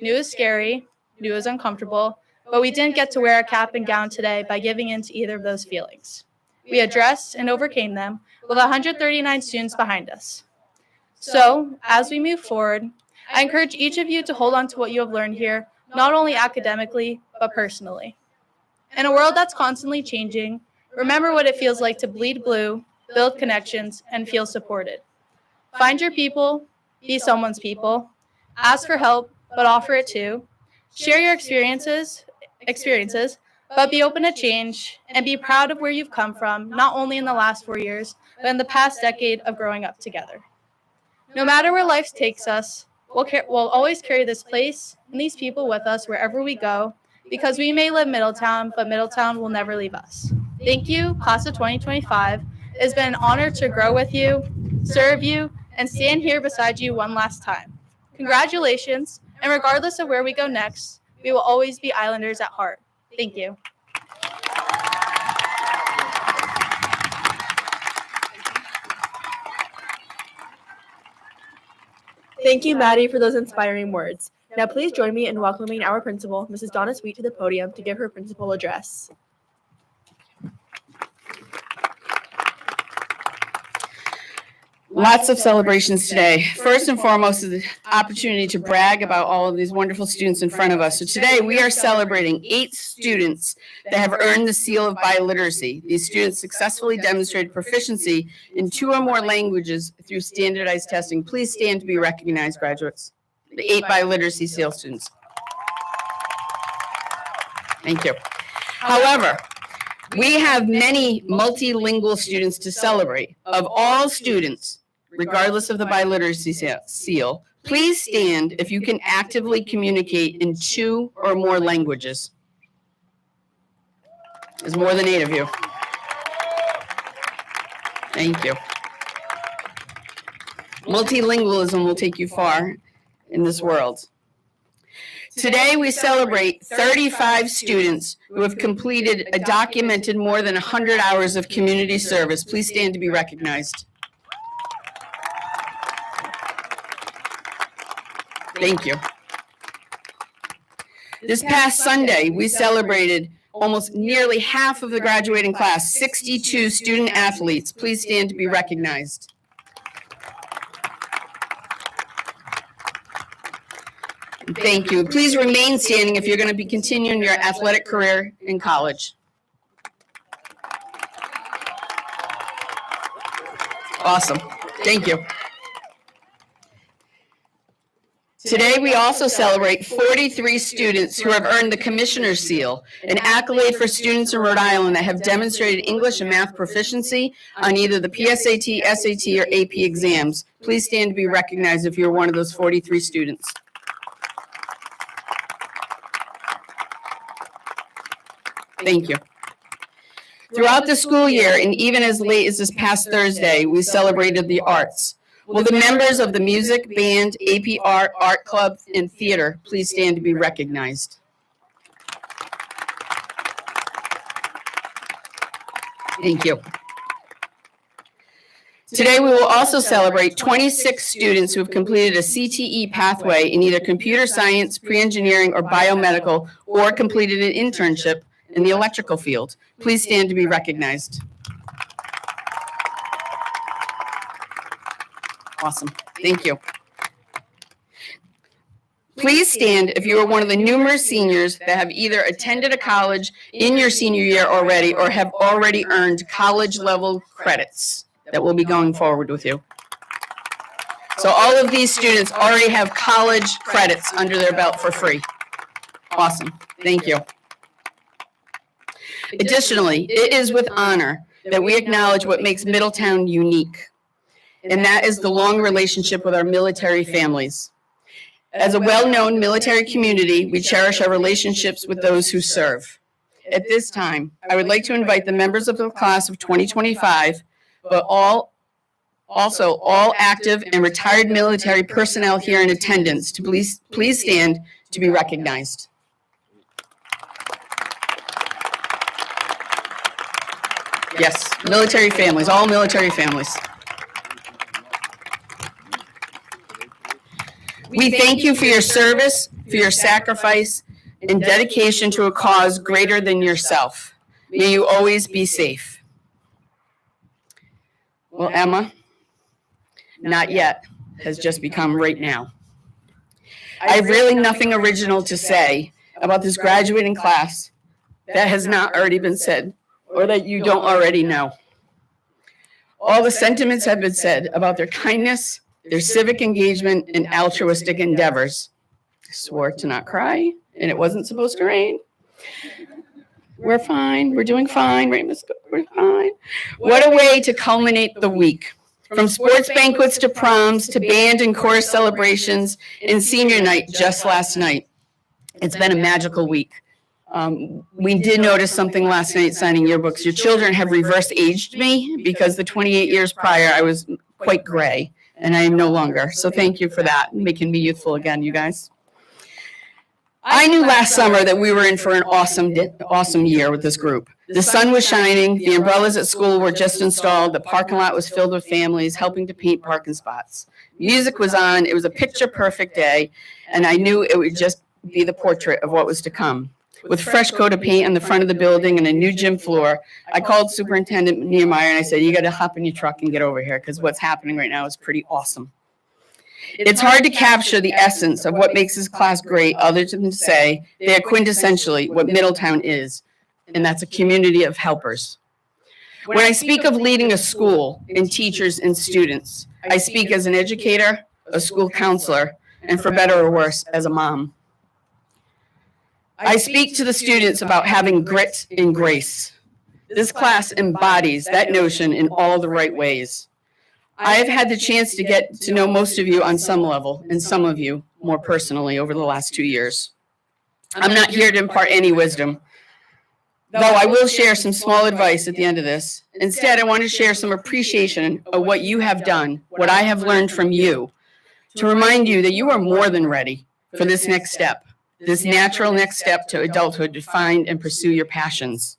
new is scary, new is uncomfortable, but we didn't get to wear a cap and gown today by giving in to either of those feelings. We addressed and overcame them with 139 students behind us. So, as we move forward, I encourage each of you to hold on to what you have learned here, not only academically, but personally. In a world that's constantly changing, remember what it feels like to bleed blue, build connections, and feel supported. Find your people, be someone's people, ask for help, but offer it too. Share your experiences, but be open to change and be proud of where you've come from, not only in the last 4 years, but in the past decade of growing up together. No matter where life takes us, we'll always carry this place and these people with us wherever we go, because we may live Middletown, but Middletown will never leave us. Thank you, Class of 2025. It has been an honor to grow with you, serve you, and stand here beside you one last time. Congratulations, and regardless of where we go next, we will always be Islanders at heart. Thank you. Thank you, Maddie, for those inspiring words. Now please join me in welcoming our principal, Mrs. Donna Sweet, to the podium to give her principal address. Lots of celebrations today. First and foremost is the opportunity to brag about all of these wonderful students in front of us. So today we are celebrating 8 students that have earned the seal of biliteracy. These students successfully demonstrated proficiency in 2 or more languages through standardized testing. Please stand to be recognized, graduates. The 8 biliteracy seal students. Thank you. However, we have many multilingual students to celebrate. Of all students, regardless of the biliteracy seal, please stand if you can actively communicate in 2 or more languages. There's more than 8 of you. Thank you. Multilingualism will take you far in this world. Today, we celebrate 35 students who have completed a documented more than 100 hours of community service. Please stand to be recognized. Thank you. This past Sunday, we celebrated almost nearly half of the graduating class, 62 student athletes. Please stand to be recognized. Thank you. Please remain standing if you're going to be continuing your athletic career in college. Awesome. Thank you. Today, we also celebrate 43 students who have earned the Commissioner's Seal, an accolade for students in Rhode Island that have demonstrated English and math proficiency on either the PSAT, SAT, or AP exams. Please stand to be recognized if you're one of those 43 students. Thank you. Throughout the school year, and even as late as this past Thursday, we celebrated the arts. Will the members of the music, band, AP art, art club, and theater please stand to be recognized? Thank you. Today, we will also celebrate 26 students who have completed a CTE pathway in either computer science, pre-engineering, or biomedical, or completed an internship in the electrical field. Please stand to be recognized. Awesome. Thank you. Please stand if you are one of the numerous seniors that have either attended a college in your senior year already or have already earned college level credits that will be going forward with you. So all of these students already have college credits under their belt for free. Awesome. Thank you. Additionally, it is with honor that we acknowledge what makes Middletown unique, and that is the long relationship with our military families. As a well-known military community, we cherish our relationships with those who serve. At this time, I would like to invite the members of the class of 2025, but also all active and retired military personnel here in attendance to please stand to be recognized. Yes, military families, all military families. We thank you for your service, for your sacrifice, and dedication to a cause greater than yourself. May you always be safe. Well, Emma, not yet, has just become right now. I have really nothing original to say about this graduating class that has not already been said or that you don't already know. All the sentiments have been said about their kindness, their civic engagement, and altruistic endeavors. I swore to not cry, and it wasn't supposed to rain. We're fine. We're doing fine, right, Miss? We're fine. What a way to culminate the week. From sports banquets to proms to band and chorus celebrations and senior night just last night. It's been a magical week. We did notice something last night signing yearbooks. Your children have reverse aged me because the 28 years prior I was quite gray and I am no longer. So thank you for that, making me youthful again, you guys. I knew last summer that we were in for an awesome year with this group. The sun was shining, the umbrellas at school were just installed, the parking lot was filled with families helping to paint parking spots. Music was on, it was a picture-perfect day, and I knew it would just be the portrait of what was to come. With fresh coat of paint on the front of the building and a new gym floor, I called Superintendent Nehemiah and I said, you got to hop in your truck and get over here because what's happening right now is pretty awesome. It's hard to capture the essence of what makes this class great other than to say they are quintessentially what Middletown is, and that's a community of helpers. When I speak of leading a school and teachers and students, I speak as an educator, a school counselor, and for better or worse, as a mom. I speak to the students about having grit and grace. This class embodies that notion in all the right ways. I have had the chance to get to know most of you on some level, and some of you more personally over the last 2 years. I'm not here to impart any wisdom, though I will share some small advice at the end of this. Instead, I want to share some appreciation of what you have done, what I have learned from you, to remind you that you are more than ready for this next step, this natural next step to adulthood to find and pursue your passions.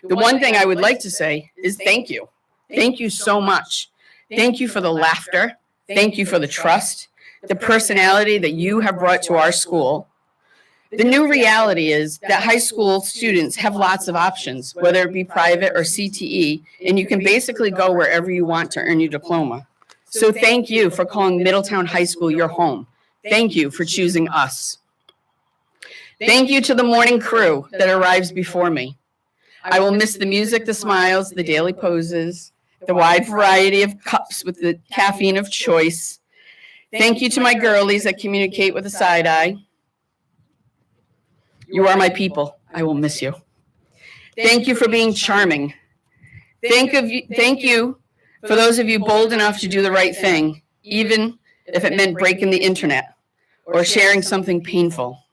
The one thing I would like to say is thank you. Thank you so much. Thank you for the laughter. Thank you for the trust, the personality that you have brought to our school. The new reality is that high school students have lots of options, whether it be private or CTE, and you can basically go wherever you want to earn your diploma. So thank you for calling Middletown High School your home. Thank you for choosing us. Thank you to the morning crew that arrives before me. I will miss the music, the smiles, the daily poses, the wide variety of cups with the caffeine of choice. Thank you to my girlies that communicate with a side eye. You are my people. I will miss you. Thank you for being charming. Thank you for those of you bold enough to do the right thing, even if it meant breaking the internet or sharing something painful.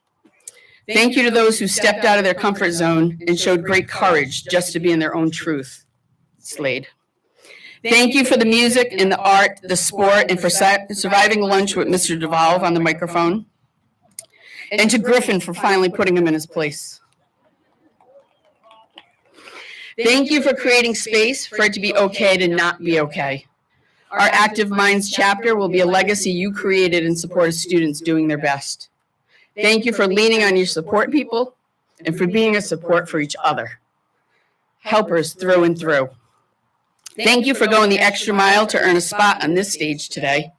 Thank you to those who stepped out of their comfort zone and showed great courage just to be in their own truth. Slade. Thank you for the music and the art, the sport, and for surviving lunch with Mr. Devolve on the microphone. And to Griffin for finally putting him in his place. Thank you for creating space for it to be okay to not be okay. Our Active Minds chapter will be a legacy you created in support of students doing their best. Thank you for leaning on your support people and for being a support for each other. Helpers through and through. Thank you for going the extra mile to earn a spot on this stage today.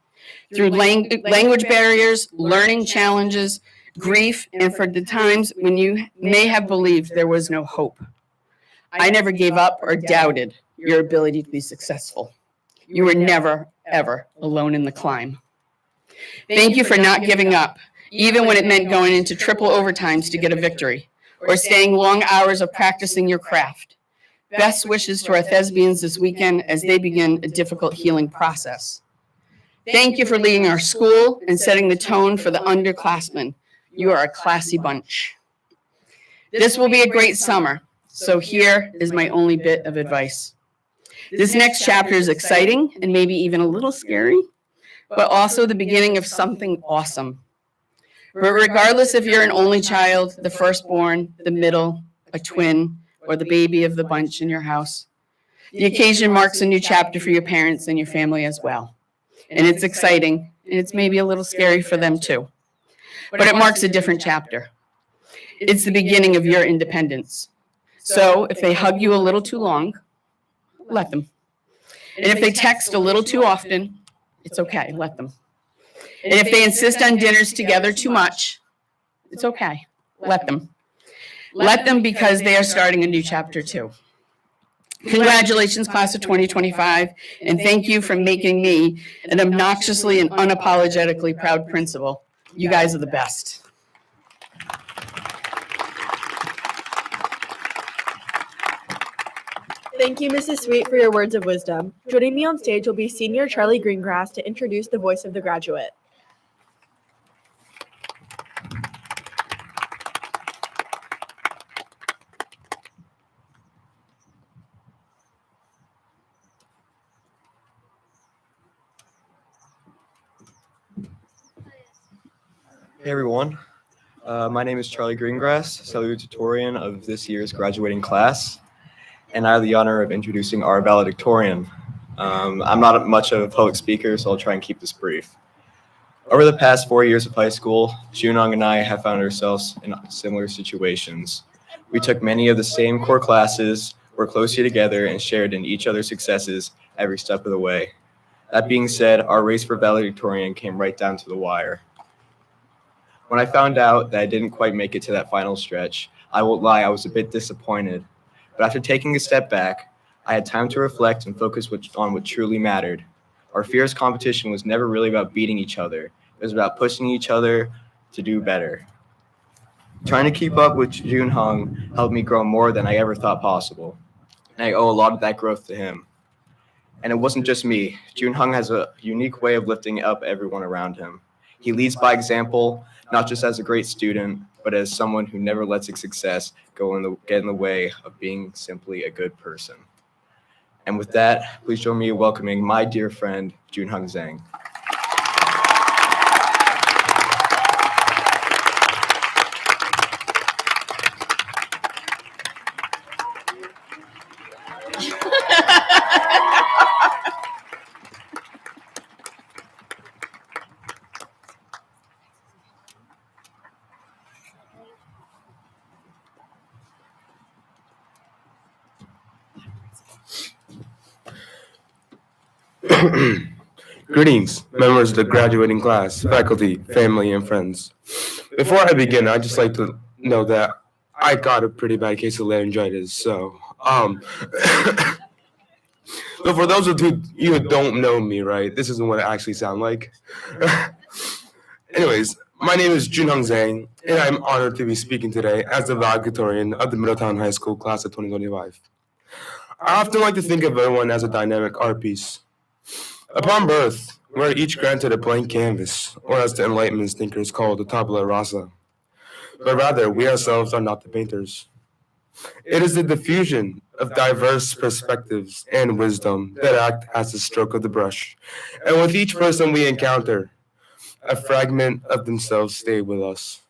Through language barriers, learning challenges, grief, and for the times when you may have believed there was no hope. I never gave up or doubted your ability to be successful. You were never, ever alone in the climb. Thank you for not giving up, even when it meant going into triple overtimes to get a victory, or staying long hours of practicing your craft. Best wishes to our thespians this weekend as they begin a difficult healing process. Thank you for leading our school and setting the tone for the underclassmen. You are a classy bunch. This will be a great summer, so here is my only bit of advice. This next chapter is exciting and maybe even a little scary, but also the beginning of something awesome. But regardless if you're an only child, the firstborn, the middle, a twin, or the baby of the bunch in your house, the occasion marks a new chapter for your parents and your family as well. And it's exciting, and it's maybe a little scary for them too. But it marks a different chapter. It's the beginning of your independence. So if they hug you a little too long, let them. And if they text a little too often, it's okay, let them. And if they insist on dinners together too much, it's okay, let them. Let them, because they are starting a new chapter too. Congratulations, class of 2025, and thank you for making me an obnoxiously and unapologetically proud principal. You guys are the best. Thank you, Mrs. Sweet, for your words of wisdom. Joining me on stage will be Senior Charlie Greengrass to introduce the voice of the graduate. Hey everyone, my name is Charlie Greengrass, Valedictorian of this year's graduating class, and I have the honor of introducing our Valedictorian. I'm not much of a public speaker, so I'll try and keep this brief. Over the past 4 years of high school, Junhong and I have found ourselves in similar situations. We took many of the same core classes, worked closely together, and shared in each other's successes every step of the way. That being said, our race for Valedictorian came right down to the wire. When I found out that I didn't quite make it to that final stretch, I won't lie, I was a bit disappointed. But after taking a step back, I had time to reflect and focus on what truly mattered. Our fierce competition was never really about beating each other. It was about pushing each other to do better. Trying to keep up with Junhong helped me grow more than I ever thought possible. And I owe a lot of that growth to him. And it wasn't just me. Junhong has a unique way of lifting up everyone around him. He leads by example, not just as a great student, but as someone who never lets his success get in the way of being simply a good person. And with that, please join me in welcoming my dear friend, Junhong Zhang. Greetings, members of the graduating class, faculty, family, and friends. Before I begin, I'd just like to know that I got a pretty bad case of laryngitis, so for those of you who don't know me, right, this isn't what I actually sound like. Anyways, my name is Junhong Zhang, and I'm honored to be speaking today as the valedictorian of the Middletown High School class of 2025. I often like to think of everyone as a dynamic art piece. Upon birth, we are each granted a blank canvas, or as the Enlightenment thinkers call it, the tabula rasa. But rather, we ourselves are not the painters. It is the diffusion of diverse perspectives and wisdom that act as the stroke of the brush. And with each person we encounter, a fragment of themselves stay with us.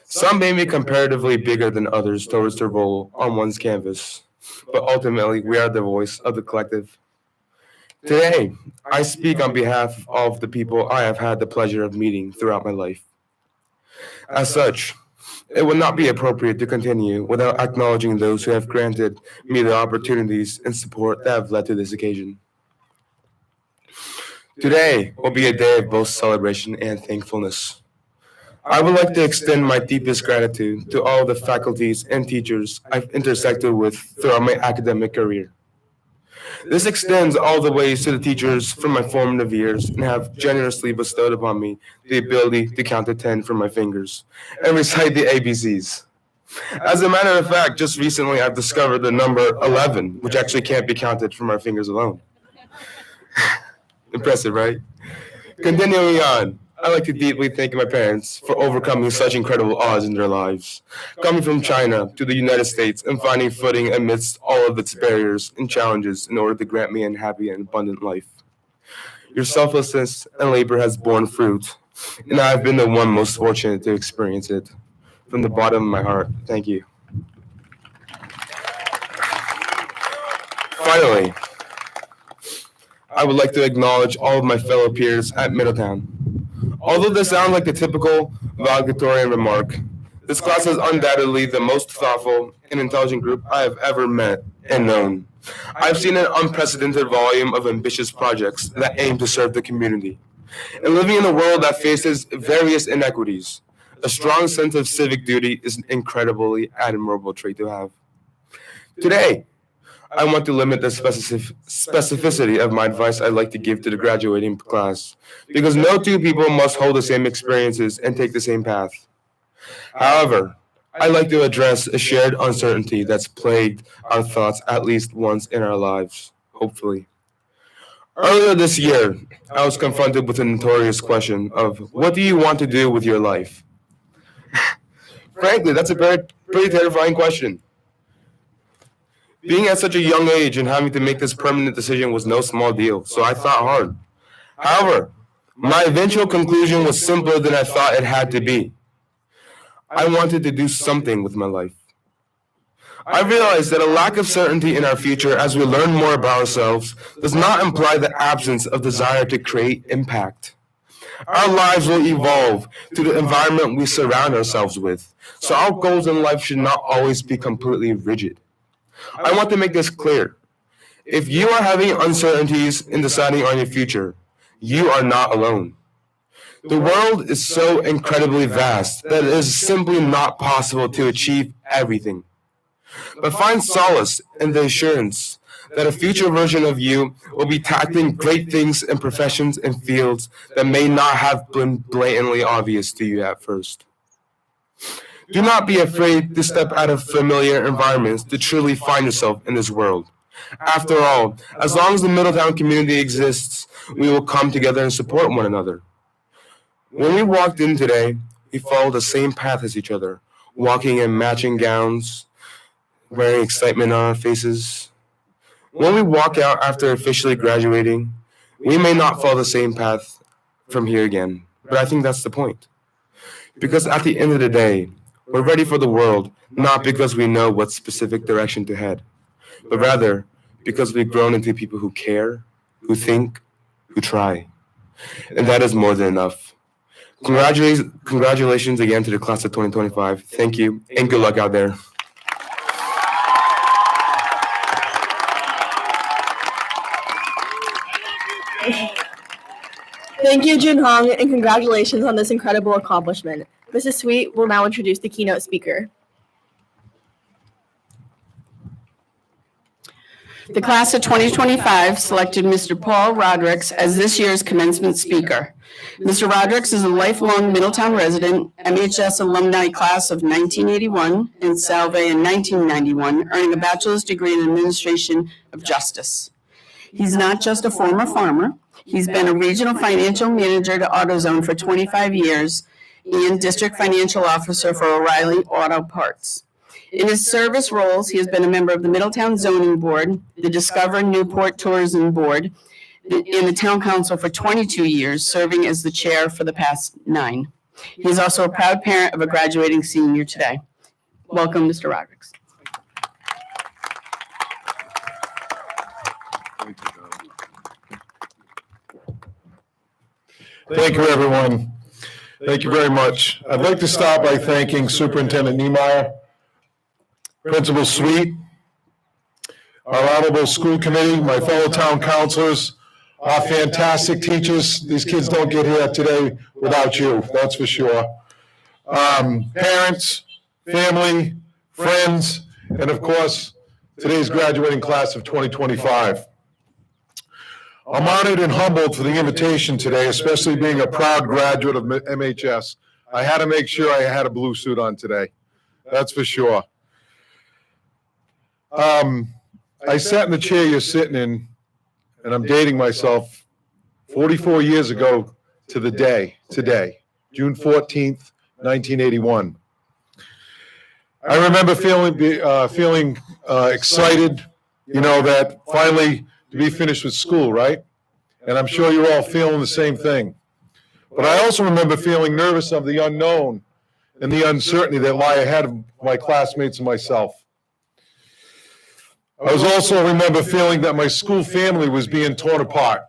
Some may be comparatively bigger than others towards their role on one's canvas, but ultimately, we are the voice of the collective. Today, I speak on behalf of all of the people I have had the pleasure of meeting throughout my life. As such, it would not be appropriate to continue without acknowledging those who have granted me the opportunities and support that have led to this occasion. Today will be a day of both celebration and thankfulness. I would like to extend my deepest gratitude to all the faculties and teachers I've intersected with throughout my academic career. This extends all the ways to the teachers from my formative years and have generously bestowed upon me the ability to count to 10 from my fingers and recite the ABCs. As a matter of fact, just recently I've discovered the number 11, which actually can't be counted from our fingers alone. Impressive, right? Continuing on, I'd like to deeply thank my parents for overcoming such incredible odds in their lives, coming from China to the United States and finding footing amidst all of its barriers and challenges in order to grant me a happy and abundant life. Your selflessness and labor has borne fruit, and I have been the one most fortunate to experience it. From the bottom of my heart, thank you. Finally, I would like to acknowledge all of my fellow peers at Middletown. Although this sounds like the typical valedictorian remark, this class is undoubtedly the most thoughtful and intelligent group I have ever met and known. I've seen an unprecedented volume of ambitious projects that aim to serve the community. And living in a world that faces various inequities, a strong sense of civic duty is an incredibly admirable trait to have. Today, I want to limit the specificity of my advice I'd like to give to the graduating class, because no two people must hold the same experiences and take the same path. However, I'd like to address a shared uncertainty that's plagued our thoughts at least once in our lives, hopefully. Earlier this year, I was confronted with the notorious question of, what do you want to do with your life? Frankly, that's a pretty terrifying question. Being at such a young age and having to make this permanent decision was no small deal, so I thought hard. However, my eventual conclusion was simpler than I thought it had to be. I wanted to do something with my life. I realized that a lack of certainty in our future as we learn more about ourselves does not imply the absence of desire to create impact. Our lives will evolve to the environment we surround ourselves with, so our goals in life should not always be completely rigid. I want to make this clear. If you are having uncertainties in deciding on your future, you are not alone. The world is so incredibly vast that it is simply not possible to achieve everything. But find solace in the assurance that a future version of you will be tackling great things in professions and fields that may not have been blatantly obvious to you at first. Do not be afraid to step out of familiar environments to truly find yourself in this world. After all, as long as the Middletown community exists, we will come together and support one another. When we walked in today, we followed the same path as each other, walking in matching gowns, wearing excitement on our faces. When we walk out after officially graduating, we may not follow the same path from here again, but I think that's the point. Because at the end of the day, we're ready for the world, not because we know what specific direction to head, but rather because we've grown into people who care, who think, who try. And that is more than enough. Congratulations again to the class of 2025. Thank you, and good luck out there. Thank you, Jun Hong, and congratulations on this incredible accomplishment. Mrs. Sweet will now introduce the keynote speaker. The class of 2025 selected Mr. Paul Rodricks as this year's commencement speaker. Mr. Rodricks is a lifelong Middletown resident, MHS alumni class of 1981 and Salve in 1991, earning a bachelor's degree in administration of justice. He's not just a former farmer. He's been a regional financial manager to AutoZone for 25 years and district financial officer for O'Reilly Auto Parts. In his service roles, he has been a member of the Middletown Zoning Board, the Discover Newport Tourism Board, and the Town Council for 22 years, serving as the chair for the past 9. He is also a proud parent of a graduating senior today. Welcome, Mr. Rodricks. Thank you, everyone. Thank you very much. I'd like to start by thanking Superintendent Niemeyer, Principal Sweet, our honorable school committee, my fellow town councilors, our fantastic teachers. These kids don't get here today without you, that's for sure. Parents, family, friends, and of course, today's graduating class of 2025. I'm honored and humbled for the invitation today, especially being a proud graduate of MHS. I had to make sure I had a blue suit on today, that's for sure. I sat in the chair you're sitting in, and I'm dating myself 44 years ago to the day, today, June 14th, 1981. I remember feeling excited, you know, that finally to be finished with school, right? And I'm sure you're all feeling the same thing. But I also remember feeling nervous of the unknown and the uncertainty that lie ahead of my classmates and myself. I was also remember feeling that my school family was being torn apart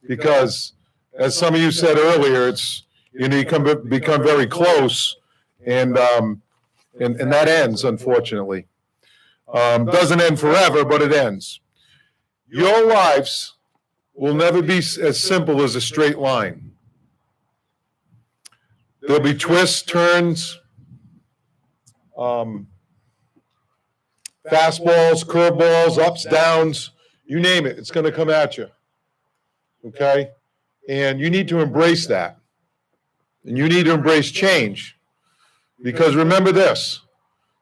because, as some of you said earlier, it's, you know, you become very close, and that ends, unfortunately. Doesn't end forever, but it ends. Your lives will never be as simple as a straight line. There'll be twists, turns, fastballs, curveballs, ups, downs, you name it, it's going to come at you. Okay? And you need to embrace that. And you need to embrace change. Because remember this,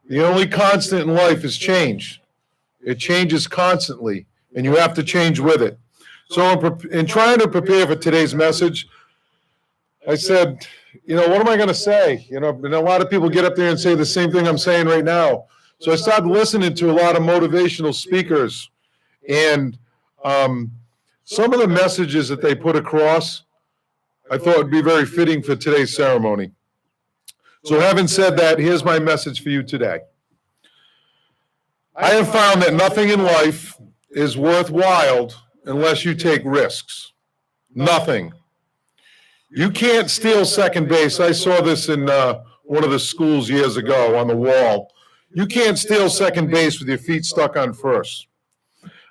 the only constant in life is change. It changes constantly, and you have to change with it. So in trying to prepare for today's message, I said, what am I going to say? And a lot of people get up there and say the same thing I'm saying right now. So I started listening to a lot of motivational speakers, and some of the messages that they put across, I thought would be very fitting for today's ceremony. So having said that, here's my message for you today. I have found that nothing in life is worthwhile unless you take risks. Nothing. You can't steal second base. I saw this in one of the schools years ago on the wall. You can't steal second base with your feet stuck on first.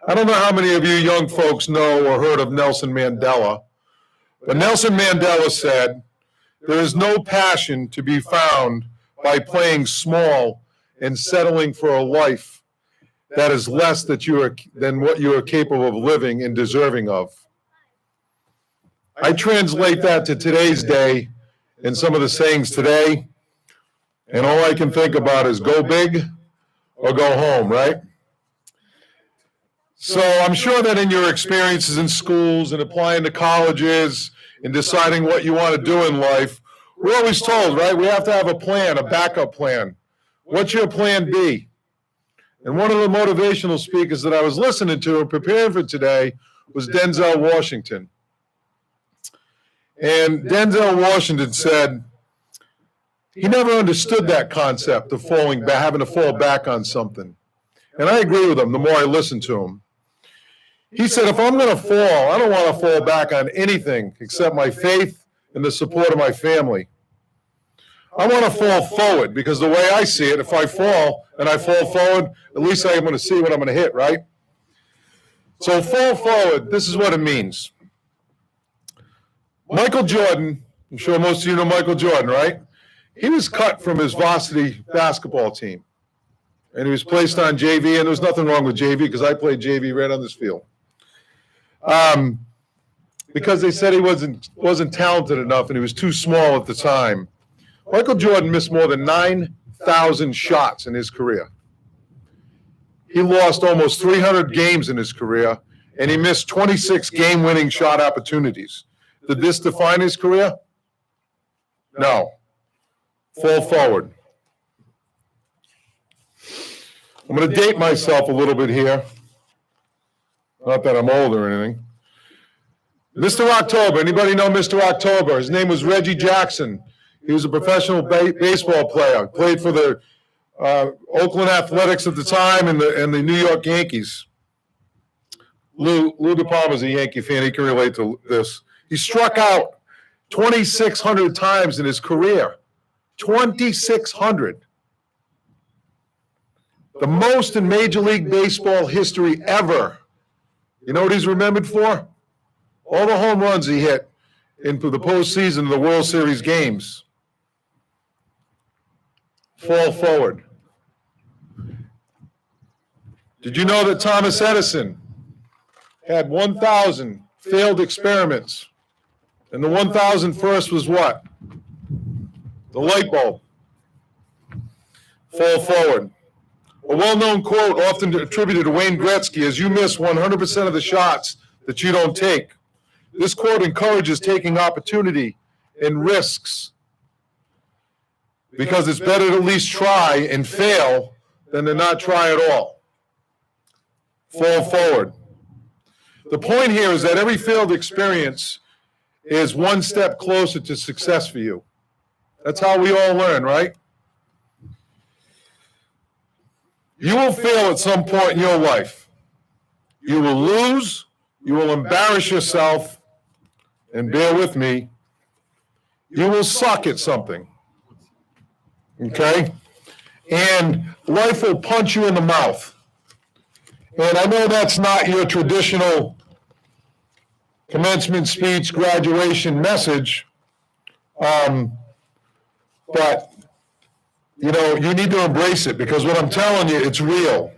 I don't know how many of you young folks know or heard of Nelson Mandela, but Nelson Mandela said, "There is no passion to be found by playing small and settling for a life that is less than what you are capable of living and deserving of." I translate that to today's day and some of the sayings today, and all I can think about is go big or go home, right? So I'm sure that in your experiences in schools and applying to colleges and deciding what you want to do in life, we're always told, right, we have to have a plan, a backup plan. What's your plan B? And one of the motivational speakers that I was listening to and preparing for today was Denzel Washington. And Denzel Washington said he never understood that concept of falling back, having to fall back on something. And I agree with him the more I listen to him. He said, if I'm going to fall, I don't want to fall back on anything except my faith and the support of my family. I want to fall forward because the way I see it, if I fall and I fall forward, at least I'm going to see what I'm going to hit, right? So fall forward, this is what it means. Michael Jordan, I'm sure most of you know Michael Jordan, right? He was cut from his varsity basketball team. And he was placed on JV, and there was nothing wrong with JV because I played JV right on this field. Because they said he wasn't talented enough and he was too small at the time. Michael Jordan missed more than 9,000 shots in his career. He lost almost 300 games in his career, and he missed 26 game-winning shot opportunities. Did this define his career? No. Fall forward. I'm going to date myself a little bit here. Not that I'm old or anything. Mr. October. Anybody know Mr. October? His name was Reggie Jackson. He was a professional baseball player. Played for the Oakland Athletics at the time and the New York Yankees. Lou DePalma's a Yankee fan. He can relate to this. He struck out 2,600 times in his career. 2,600. The most in Major League Baseball history ever. You know what he's remembered for? All the home runs he hit into the postseason of the World Series games. Fall forward. Did you know that Thomas Edison had 1,000 failed experiments? And the 1,001st was what? The light bulb. Fall forward. A well-known quote often attributed to Wayne Gretzky is, "You miss 100% of the shots that you don't take." This quote encourages taking opportunity and risks because it's better to at least try and fail than to not try at all. Fall forward. The point here is that every failed experience is one step closer to success for you. That's how we all learn, right? You will fail at some point in your life. You will lose, you will embarrass yourself, and bear with me, you will suck at something. Okay? And life will punch you in the mouth. And I know that's not your traditional commencement speech, graduation message, but you know, you need to embrace it, because what I'm telling you, it's real.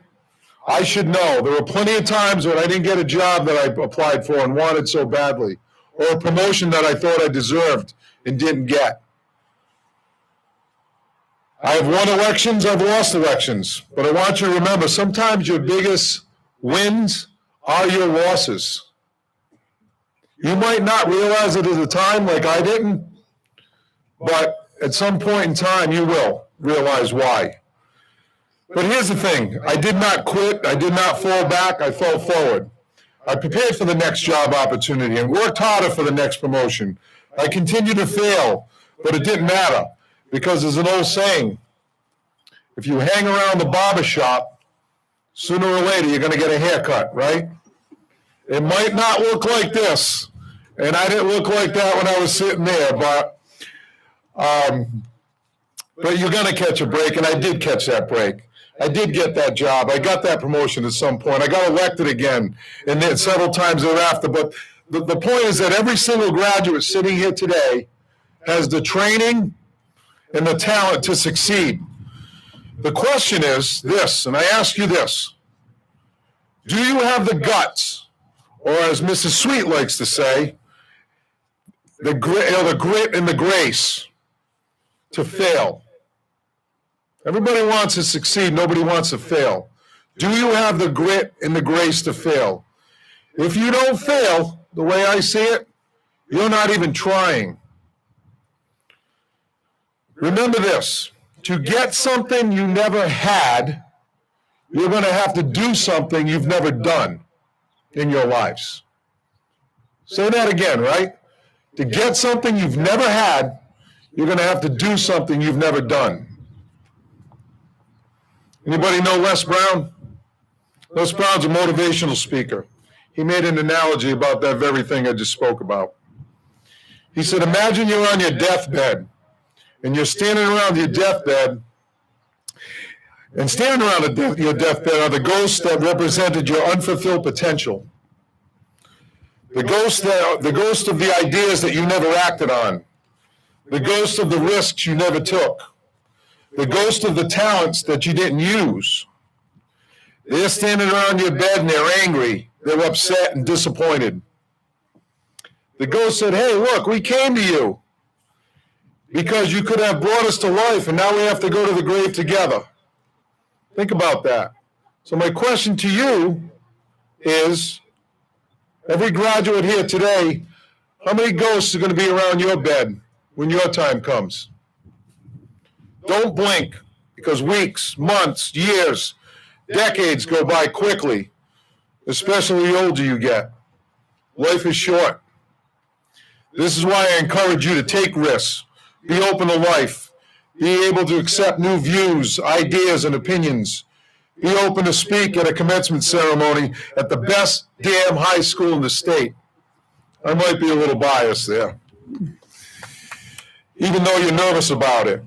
I should know. There were plenty of times when I didn't get a job that I applied for and wanted so badly, or a promotion that I thought I deserved and didn't get. I've won elections, I've lost elections, but I want you to remember, sometimes your biggest wins are your losses. You might not realize it at the time, like I didn't, but at some point in time, you will realize why. But here's the thing. I did not quit. I did not fall back. I fell forward. I prepared for the next job opportunity and worked harder for the next promotion. I continued to fail, but it didn't matter, because there's an old saying, if you hang around the barber shop, sooner or later you're going to get a haircut, right? It might not look like this, and I didn't look like that when I was sitting there, but you're going to catch a break, and I did catch that break. I did get that job. I got that promotion at some point. I got elected again, and then several times thereafter. But the point is that every single graduate sitting here today has the training and the talent to succeed. The question is this, and I ask you this: do you have the guts, or as Mrs. Sweet likes to say, the grit and the grace to fail? Everybody wants to succeed. Nobody wants to fail. Do you have the grit and the grace to fail? If you don't fail, the way I see it, you're not even trying. Remember this: to get something you never had, you're going to have to do something you've never done in your lives. Say that again, right? To get something you've never had, you're going to have to do something you've never done. Anybody know Les Brown? Les Brown's a motivational speaker. He made an analogy about that very thing I just spoke about. He said, imagine you're on your deathbed, and you're standing around your deathbed, and standing around your deathbed are the ghosts that represented your unfulfilled potential. The ghost of the ideas that you never acted on. The ghost of the risks you never took. The ghost of the talents that you didn't use. They're standing around your bed and they're angry. They're upset and disappointed. The ghost said, hey, look, we came to you because you could have brought us to life, and now we have to go to the grave together. Think about that. So my question to you is, every graduate here today, how many ghosts are going to be around your bed when your time comes? Don't blink, because weeks, months, years, decades go by quickly, especially the older you get. Life is short. This is why I encourage you to take risks, be open to life, be able to accept new views, ideas, and opinions. Be open to speak at a commencement ceremony at the best damn high school in the state. I might be a little biased there, even though you're nervous about it.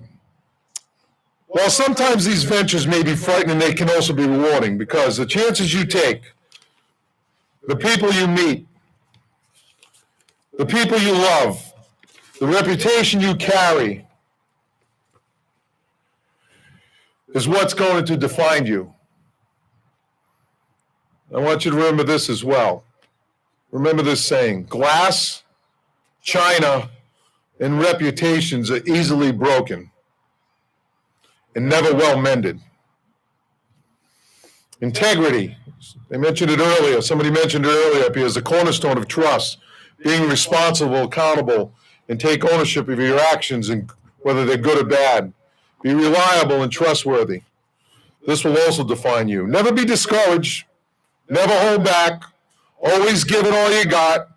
Well, sometimes these ventures may be frightening, they can also be rewarding, because the chances you take, the people you meet, the people you love, the reputation you carry is what's going to define you. I want you to remember this as well. Remember this saying: glass, china, and reputations are easily broken and never well mended. Integrity, they mentioned it earlier, somebody mentioned it earlier up here, is the cornerstone of trust. Being responsible, accountable, and take ownership of your actions, and whether they're good or bad. Be reliable and trustworthy. This will also define you. Never be discouraged. Never hold back. Always give it all you got.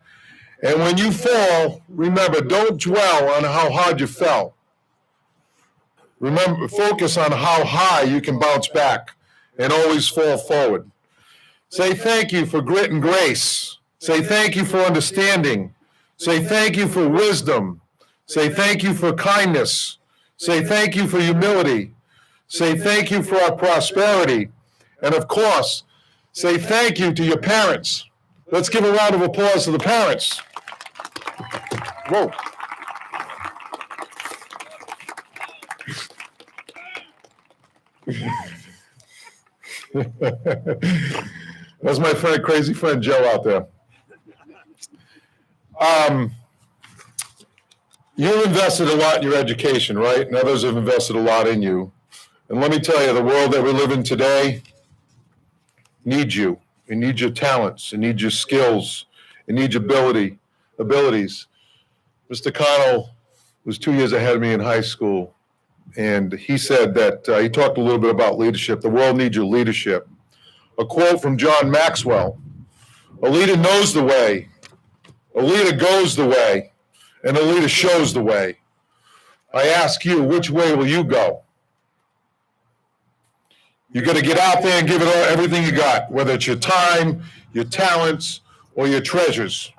And when you fall, remember, don't dwell on how hard you fell. Remember, focus on how high you can bounce back and always fall forward. Say thank you for grit and grace. Say thank you for understanding. Say thank you for wisdom. Say thank you for kindness. Say thank you for humility. Say thank you for our prosperity. And of course, say thank you to your parents. Let's give a round of applause to the parents. Whoa. That's my friend, crazy friend Joe out there. You've invested a lot in your education, right? And others have invested a lot in you. And let me tell you, the world that we live in today needs you. It needs your talents. It needs your skills. It needs your abilities. Mr. Connell was 2 years ahead of me in high school. And he said that, he talked a little bit about leadership. The world needs your leadership. A quote from John Maxwell: a leader knows the way, a leader goes the way, and a leader shows the way. I ask you, which way will you go? You got to get out there and give it all, everything you got, whether it's your time, your talents, or your treasures.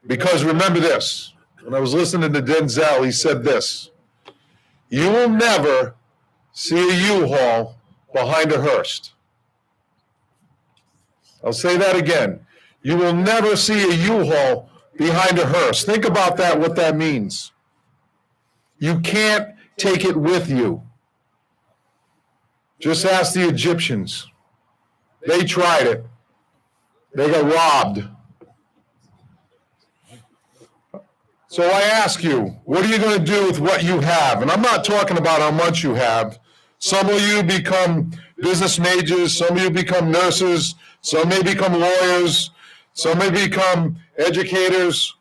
Because remember this, when I was listening to Denzel, he said this: you will never see a U-Haul behind a hearse. I'll say that again. You will never see a U-Haul behind a hearse. Think about that, what that means. You can't take it with you. Just ask the Egyptians. They tried it. They got robbed. So I ask you, what are you going to do with what you have? And I'm not talking about how much you have. Some of you become business majors. Some of you become nurses. Some may become lawyers. Some may become educators.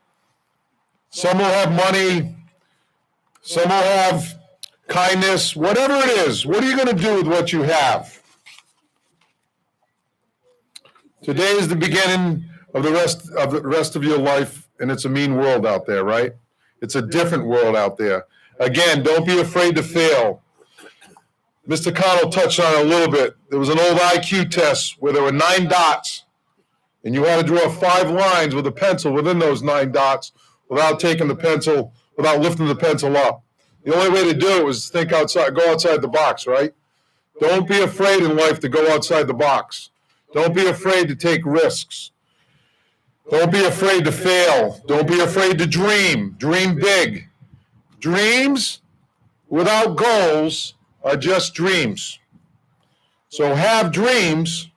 Some will have money. Some will have kindness. Whatever it is, what are you going to do with what you have? Today is the beginning of the rest of your life, and it's a mean world out there, right? It's a different world out there. Again, don't be afraid to fail. Mr. Connell touched on it a little bit. There was an old IQ test where there were 9 dots, and you had to draw 5 lines with a pencil within those 9 dots without lifting the pencil up. The only way to do it was think outside, go outside the box, right? Don't be afraid in life to go outside the box. Don't be afraid to take risks. Don't be afraid to fail. Don't be afraid to dream. Dream big. Dreams without goals are just dreams. So have dreams,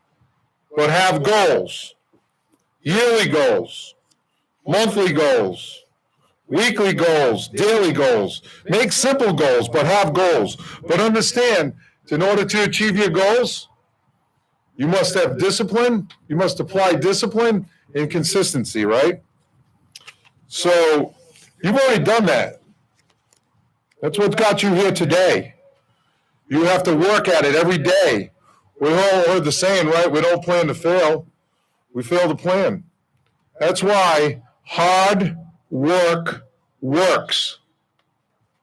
but have goals. Yearly goals, monthly goals, weekly goals, daily goals. Make simple goals, but have goals. But understand, in order to achieve your goals, you must have discipline. You must apply discipline and consistency, right? So you've already done that. That's what got you here today. You have to work at it every day. We all heard the saying, right? We don't plan to fail. We fail to plan. That's why hard work works.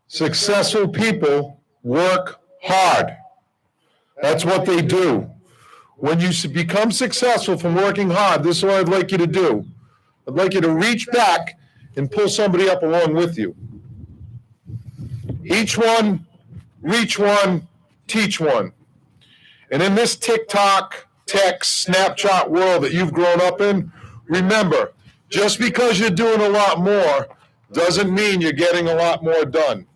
Successful people work hard. That's what they do. When you become successful from working hard, this is what I'd like you to do. I'd like you to reach back and pull somebody up along with you. Each one, reach one, teach one. And in this TikTok, text, Snapchat world that you've grown up in, remember, just because you're doing a lot more doesn't mean you're getting a lot more done.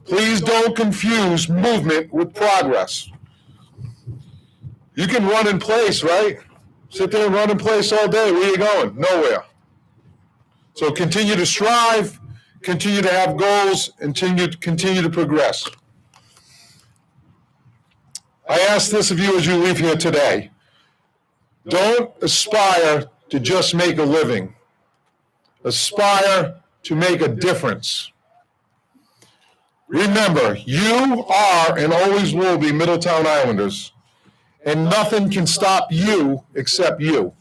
Please don't confuse movement with progress. You can run in place, right? Sit there and run in place all day. Where are you going? Nowhere. So continue to strive, continue to have goals, and continue to progress. I ask this of you as you leave here today. Don't aspire to just make a living. Aspire to make a difference. Remember, you are and always will be Middletown Islanders, and nothing can stop you except you.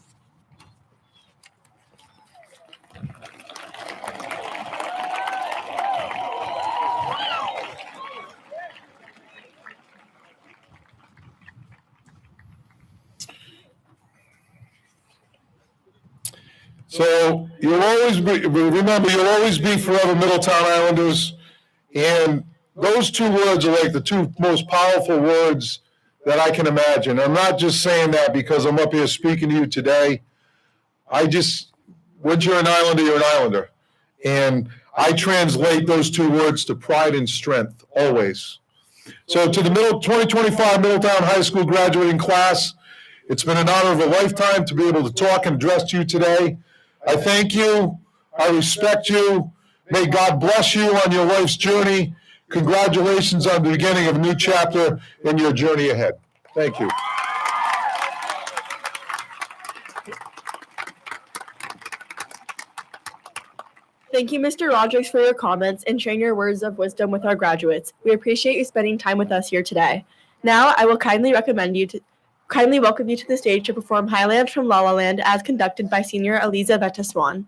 So you'll always be, remember, you'll always be forever Middletown Islanders. And those 2 words are like the 2 most powerful words that I can imagine. I'm not just saying that because I'm up here speaking to you today. Once you're an Islander, you're an Islander. And I translate those two words to pride and strength, always. So to the 2025 Middletown High School graduating class, it's been an honor of a lifetime to be able to talk and address to you today. I thank you. I respect you. May God bless you on your life's journey. Congratulations on the beginning of a new chapter in your journey ahead. Thank you. Thank you, Mr. Rogers, for your comments and sharing your words of wisdom with our graduates. We appreciate you spending time with us here today. Now, I will kindly welcome you to the stage to perform Highland from La La Land as conducted by Senior Eliza Vetta-Swan.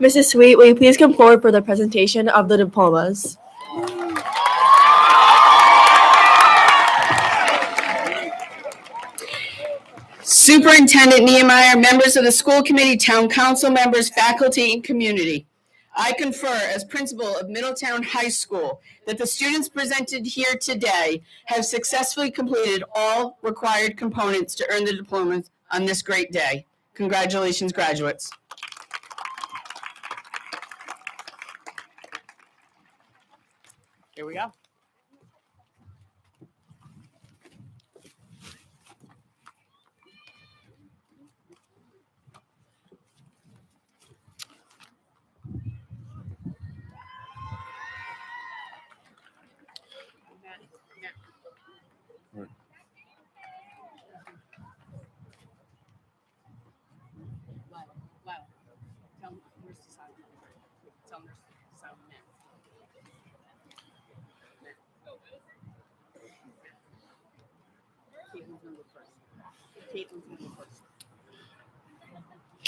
Mrs. Sweet, will you please come forward for the presentation of the diplomas? Superintendent Nehemiah, members of the school committee, town council members, faculty, and community. I confer as principal of Middletown High School that the students presented here today have successfully completed all required components to earn the diplomas on this great day. Congratulations, graduates. Here we go.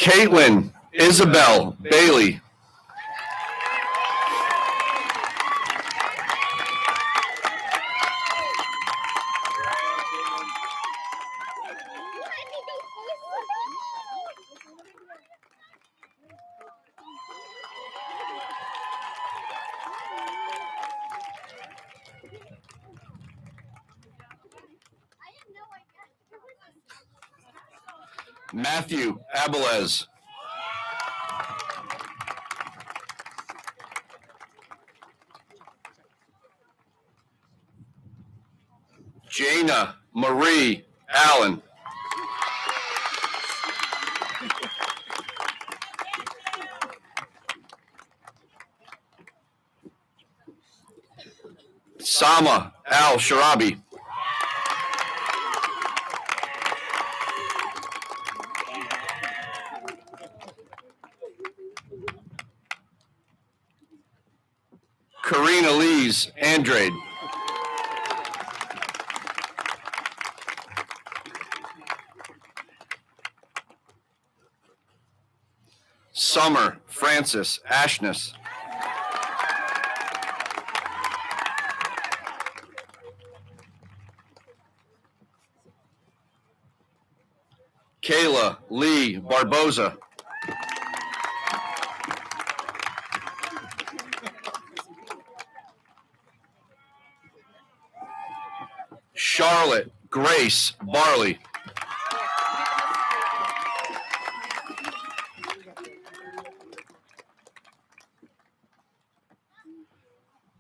Caitlin Isabel Bailey. Matthew Abeles. Jana Marie Allen. Sama Al Sharabi. Karina Lees Andrade. Summer Francis Ashness. Kayla Lee Barboza. Charlotte Grace Barley.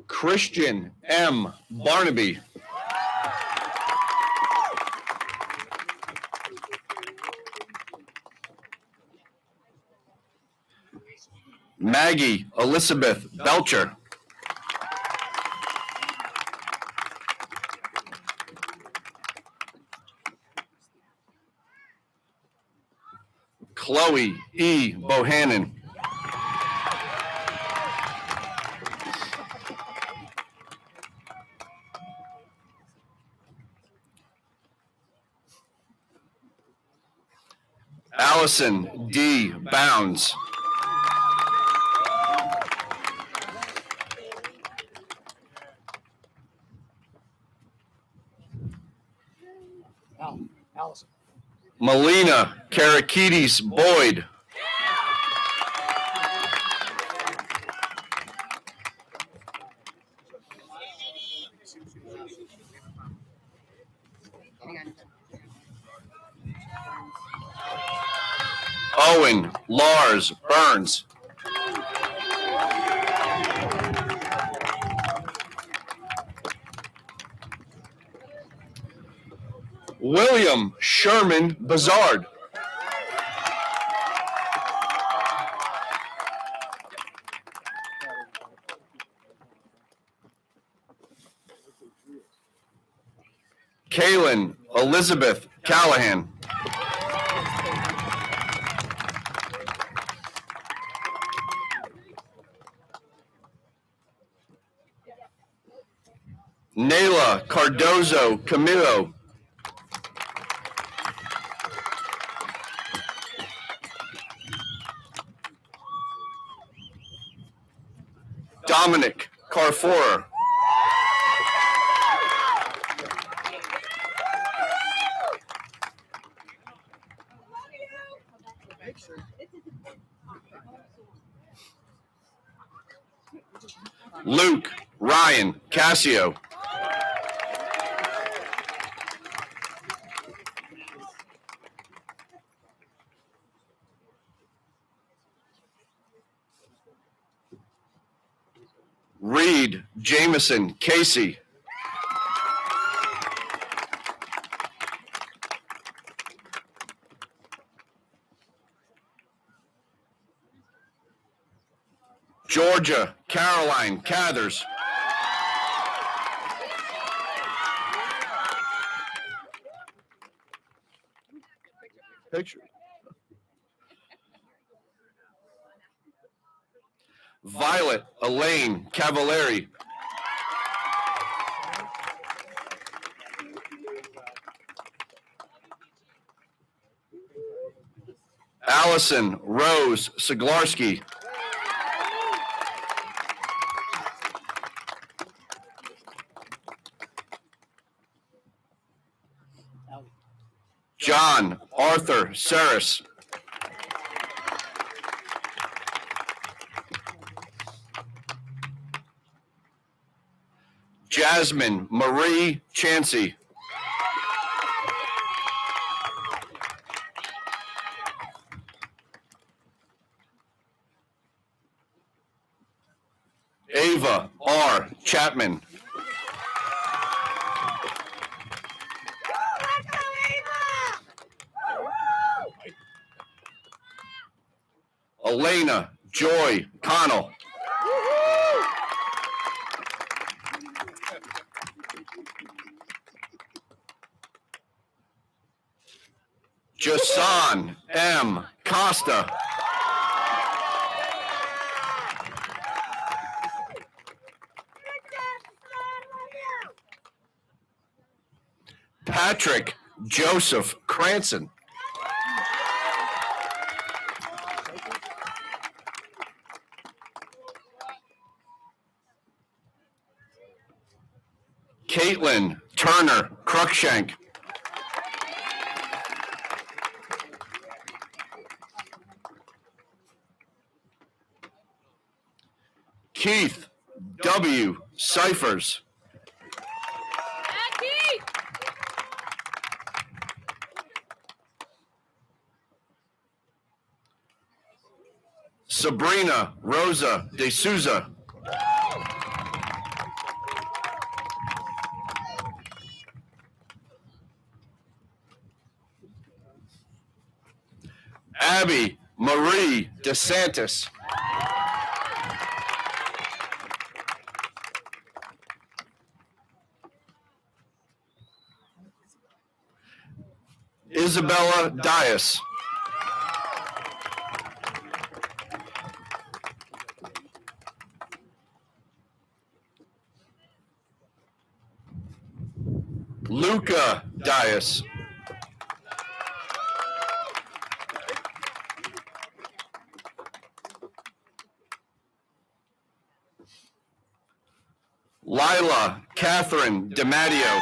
Christian M. Barnaby. Maggie Elizabeth Belcher. Chloe E. Bohannon. Allison D. Bounds. Allison. Melina Karakides Boyd. Owen Lars Burns. William Sherman Bazard. Kaylin Elizabeth Callahan. Nayla Cardozo Camilo. Dominic Carfor. Luke Ryan Cassio. Reed Jameson Casey. Georgia Caroline Cathers. Picture. Violet Elaine Cavallari. Allison Rose Siglarski. John Arthur Saris. Jasmine Marie Chansey. Ava R. Chapman. Elena Joy Connell. Jason M. Costa. Patrick Joseph Cranston. Caitlin Turner Cruikshank. Keith W. Cyphers. Sabrina Rosa De Souza. Abby Marie DeSantis. Isabella Dias. Luca Dias. Lila Catherine DiMatteo.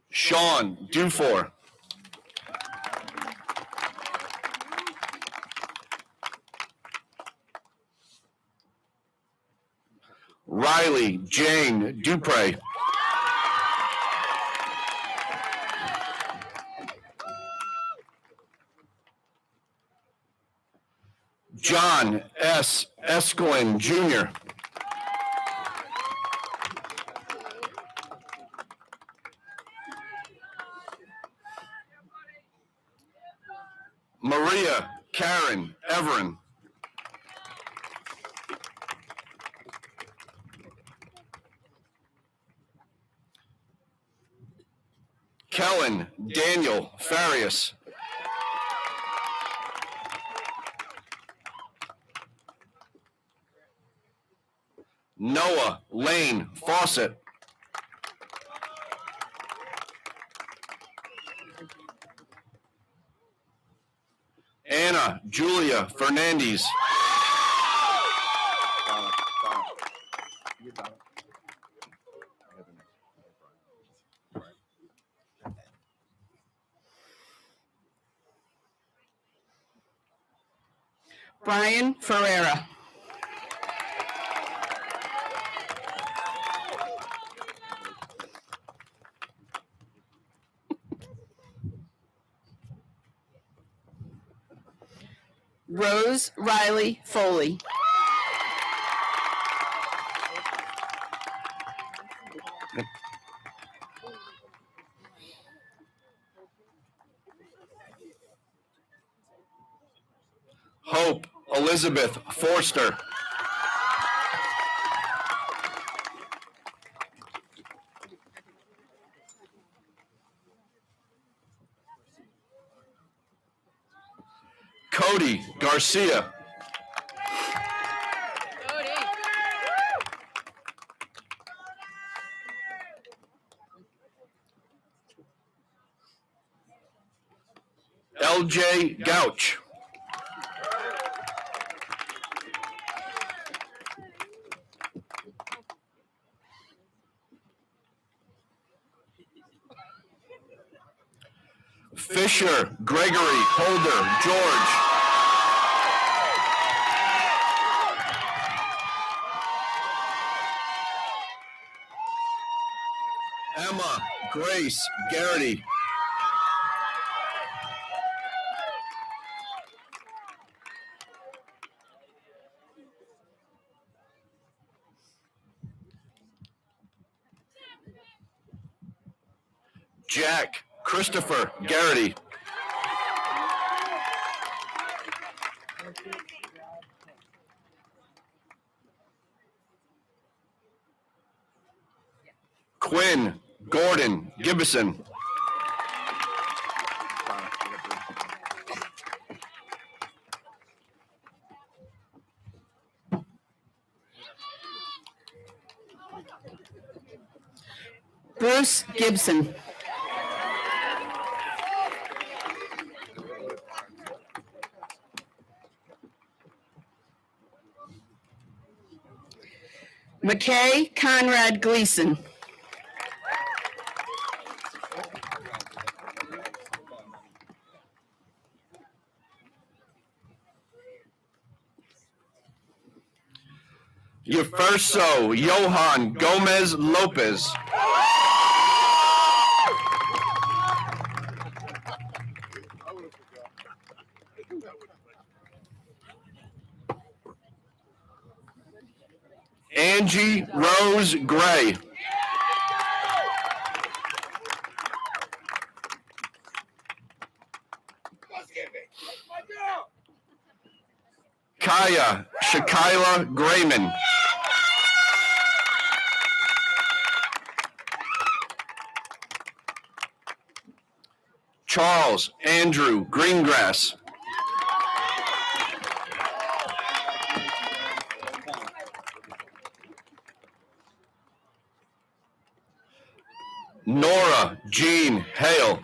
Sean Dufour. Riley Jane Dupre. John S. Escalin Jr. Maria Karen Everin. Kellen Daniel Farias. Noah Lane Fawcett. Anna Julia Fernandez. Brian Ferreira. Rose Riley Foley. Hope Elizabeth Forster. Cody Garcia. LJ Gouch. Fisher Gregory Holder George. Emma Grace Garrity. Jack Christopher Garrity. Quinn Gordon Gibson. Bruce Gibson. McKay Conrad Gleason. Yeferso Johan Gomez Lopez. Angie Rose Gray. Kaya Shakila Grayman. Charles Andrew Greengrass. Nora Jean Hale.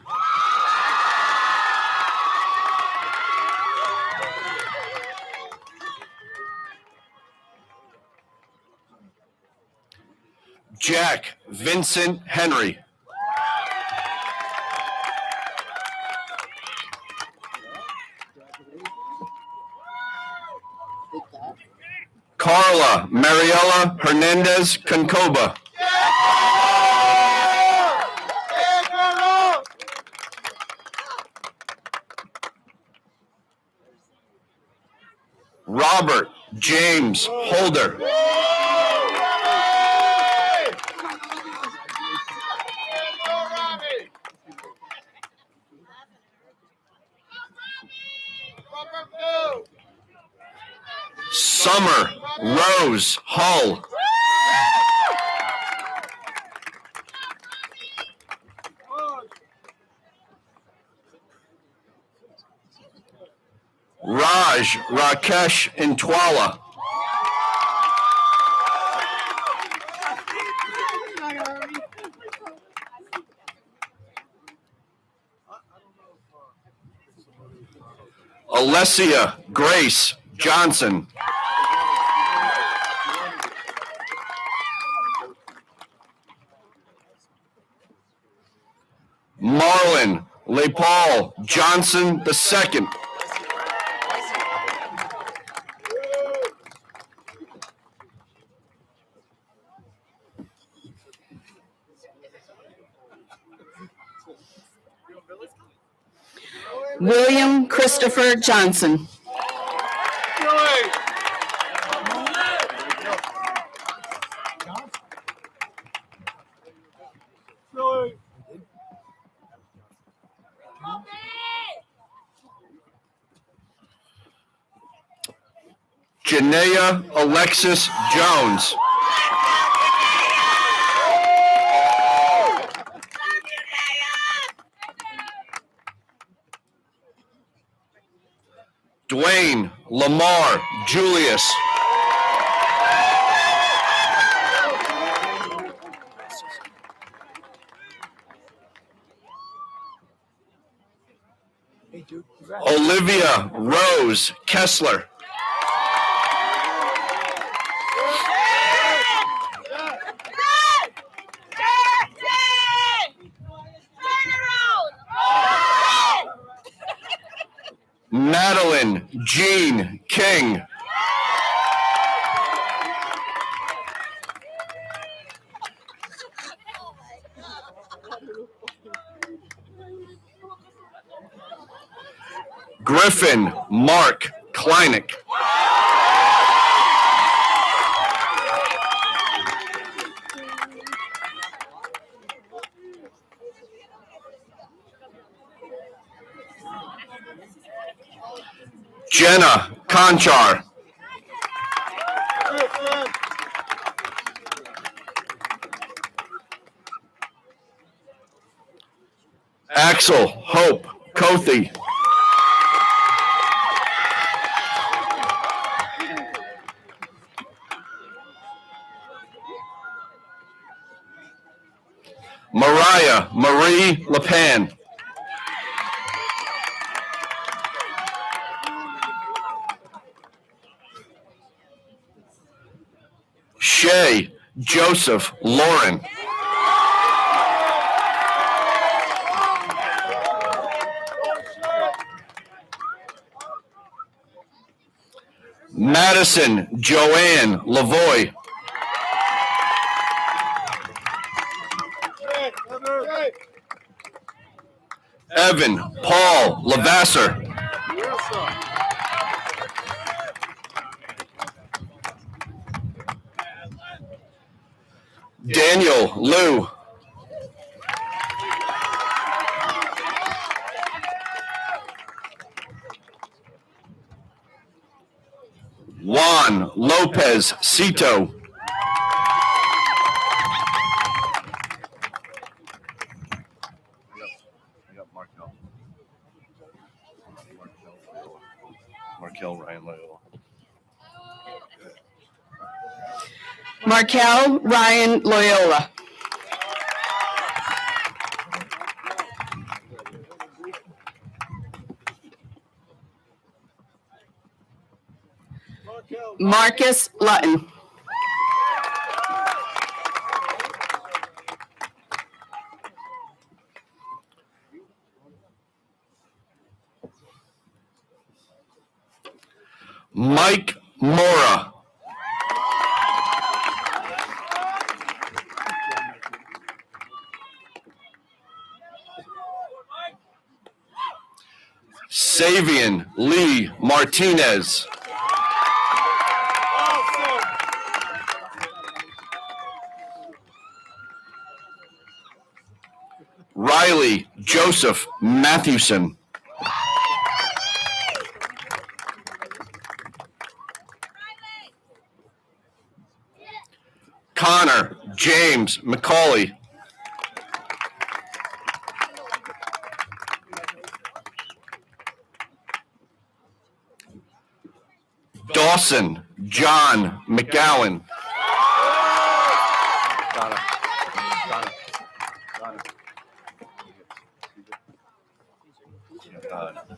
Jack Vincent Henry. Carla Mariela Hernandez Concoba. Robert James Holder. Summer Rose Hull. Raj Rakesh Intwala. Alessia Grace Johnson. Marlon LePaul Johnson II. William Christopher Johnson. Janaea Alexis Jones. Dwayne Lamar Julius. Olivia Rose Kessler. Madeline Jean King. Griffin Mark Kleinig. Jenna Conchar. Axel Hope Kothi. Mariah Marie LePan. Shay Joseph Lauren. Madison Joanne Lavoie. Evan Paul Lavasser. Daniel Liu. Juan Lopez Cito. Markel Ryan Loyola. Marcus Lutton. Mike Mora. Savian Lee Martinez. Riley Joseph Mathewson. Connor James McCauley. Dawson John McGowan.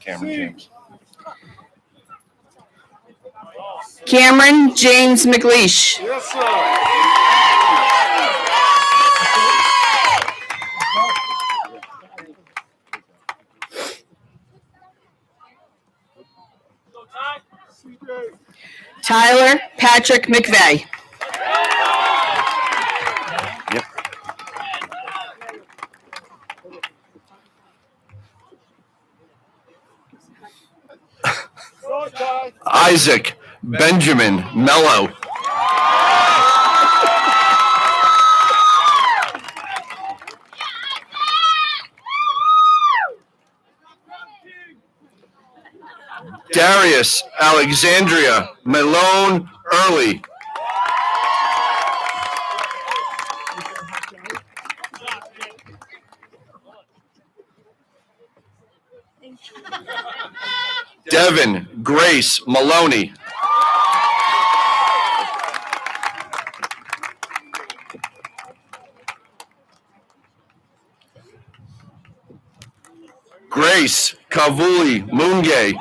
Cameron James. Cameron James McLeish. Yes, sir. Tyler Patrick McVeigh. Yep. Isaac Benjamin Mello. Darius Alexandria Malone Early. Devin Grace Maloney. Grace Kavuli Mungay.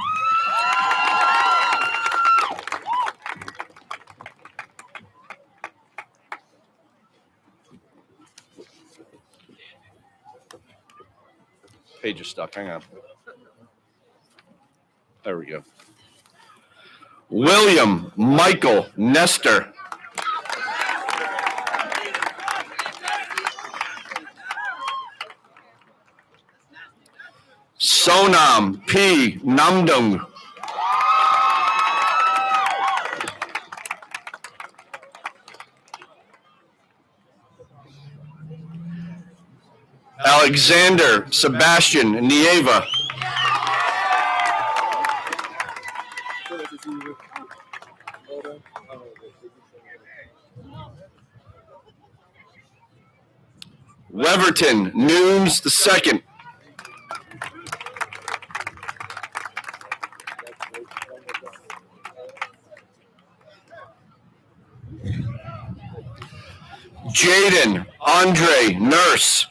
Page is stuck. Hang on. There we go. William Michael Nestor. Sonam P. Namdung. Alexander Sebastian Nieva. Weverton Noons II. Jaden Andre Nurse.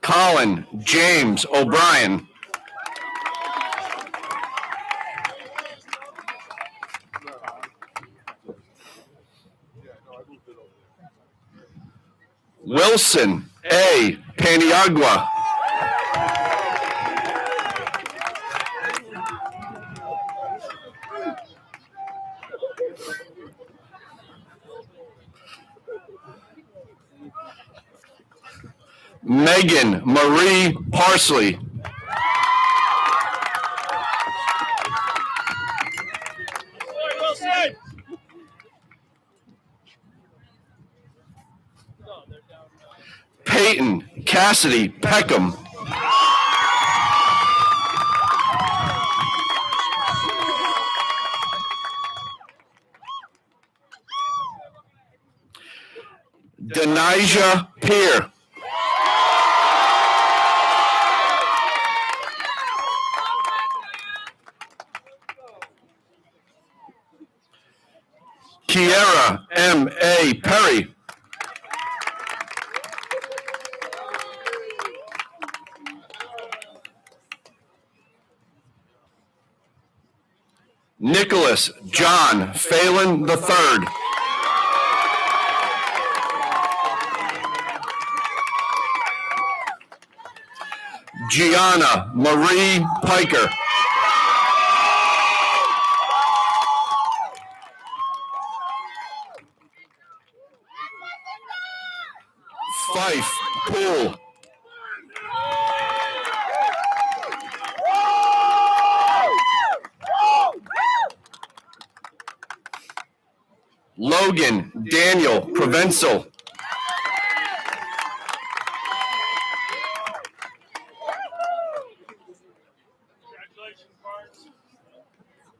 Colin James O'Brien. Wilson A. Paniagua. Megan Marie Parsley. Peyton Cassidy Peckham. Denijah Peer. Kiera M.A. Perry. Nicholas John Phelan III. Gianna Marie Piker. Fife Poole. Logan Daniel Provenzel.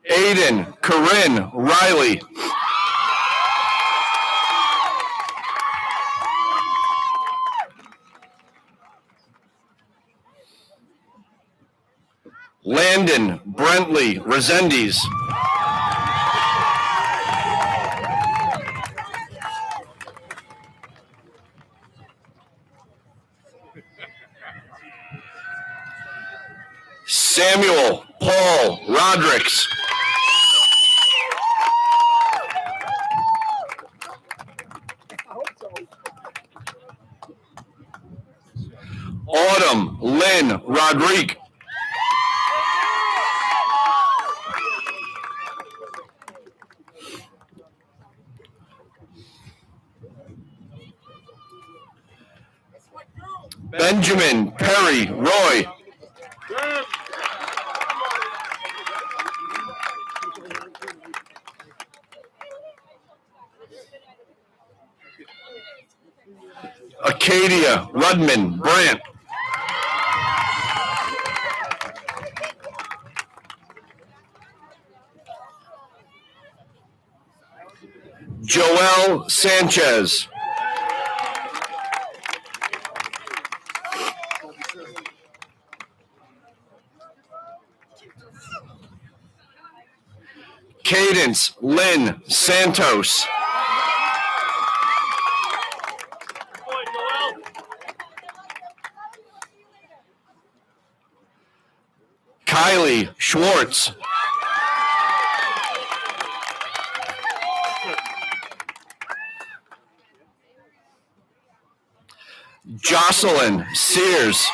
Aiden Corinne Riley. Landon Brentley Resendiz. Samuel Paul Rodricks. Autumn Lynn Rodrigue. Benjamin Perry Roy. Acadia Rudman Brandt. Joel Sanchez. Cadence Lynn Santos. Kylie Schwartz. Jocelyn Sears.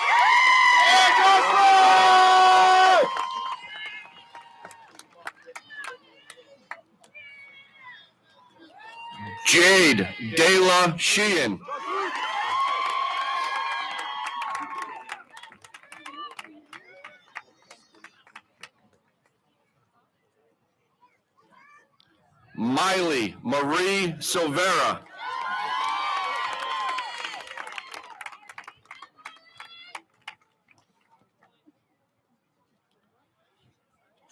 Jade De La Sheehan. Miley Marie Silvera.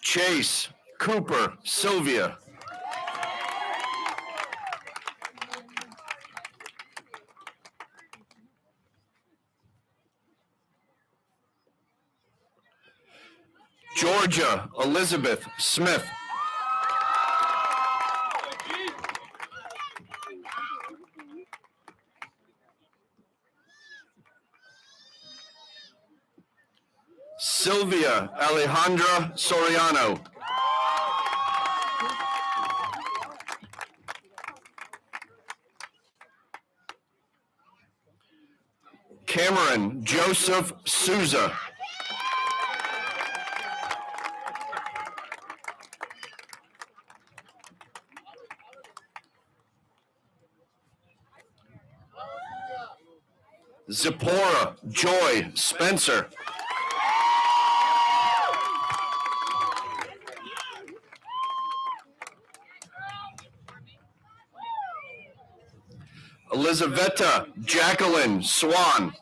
Chase Cooper Sylvia. Georgia Elizabeth Smith. Sylvia Alejandra Soriano. Cameron Joseph Souza. Zipporah Joy Spencer. Elizaveta Jacqueline Swan.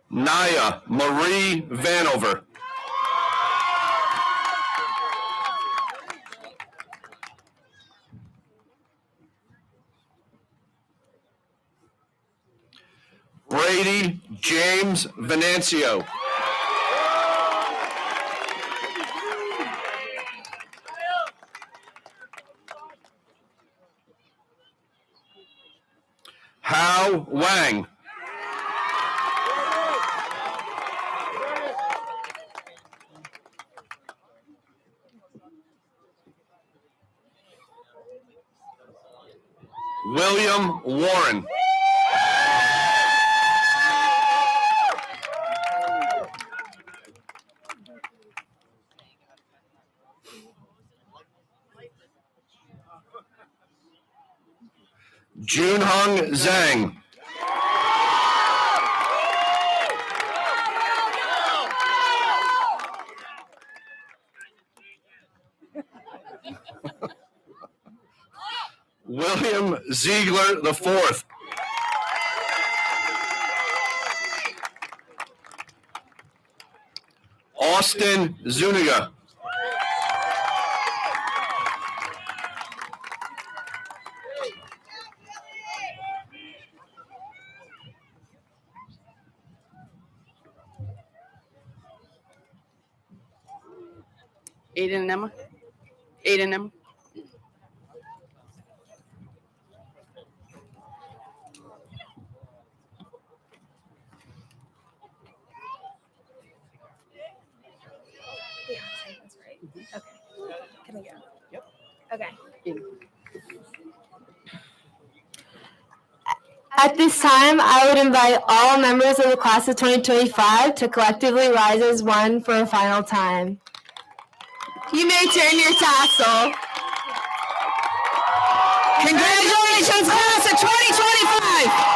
Naya Marie Vanover. Brady James Venancio. Hao Wang. William Warren. Junhong Zhang. William Ziegler IV. Austin Zuniga. Aiden and Emma. Aiden and Emma. Can I go? Yep. Okay. At this time, I would invite all members of the class of 2025 to collectively rise as one for a final time. You may turn your tassel. Congratulations, class of 2025!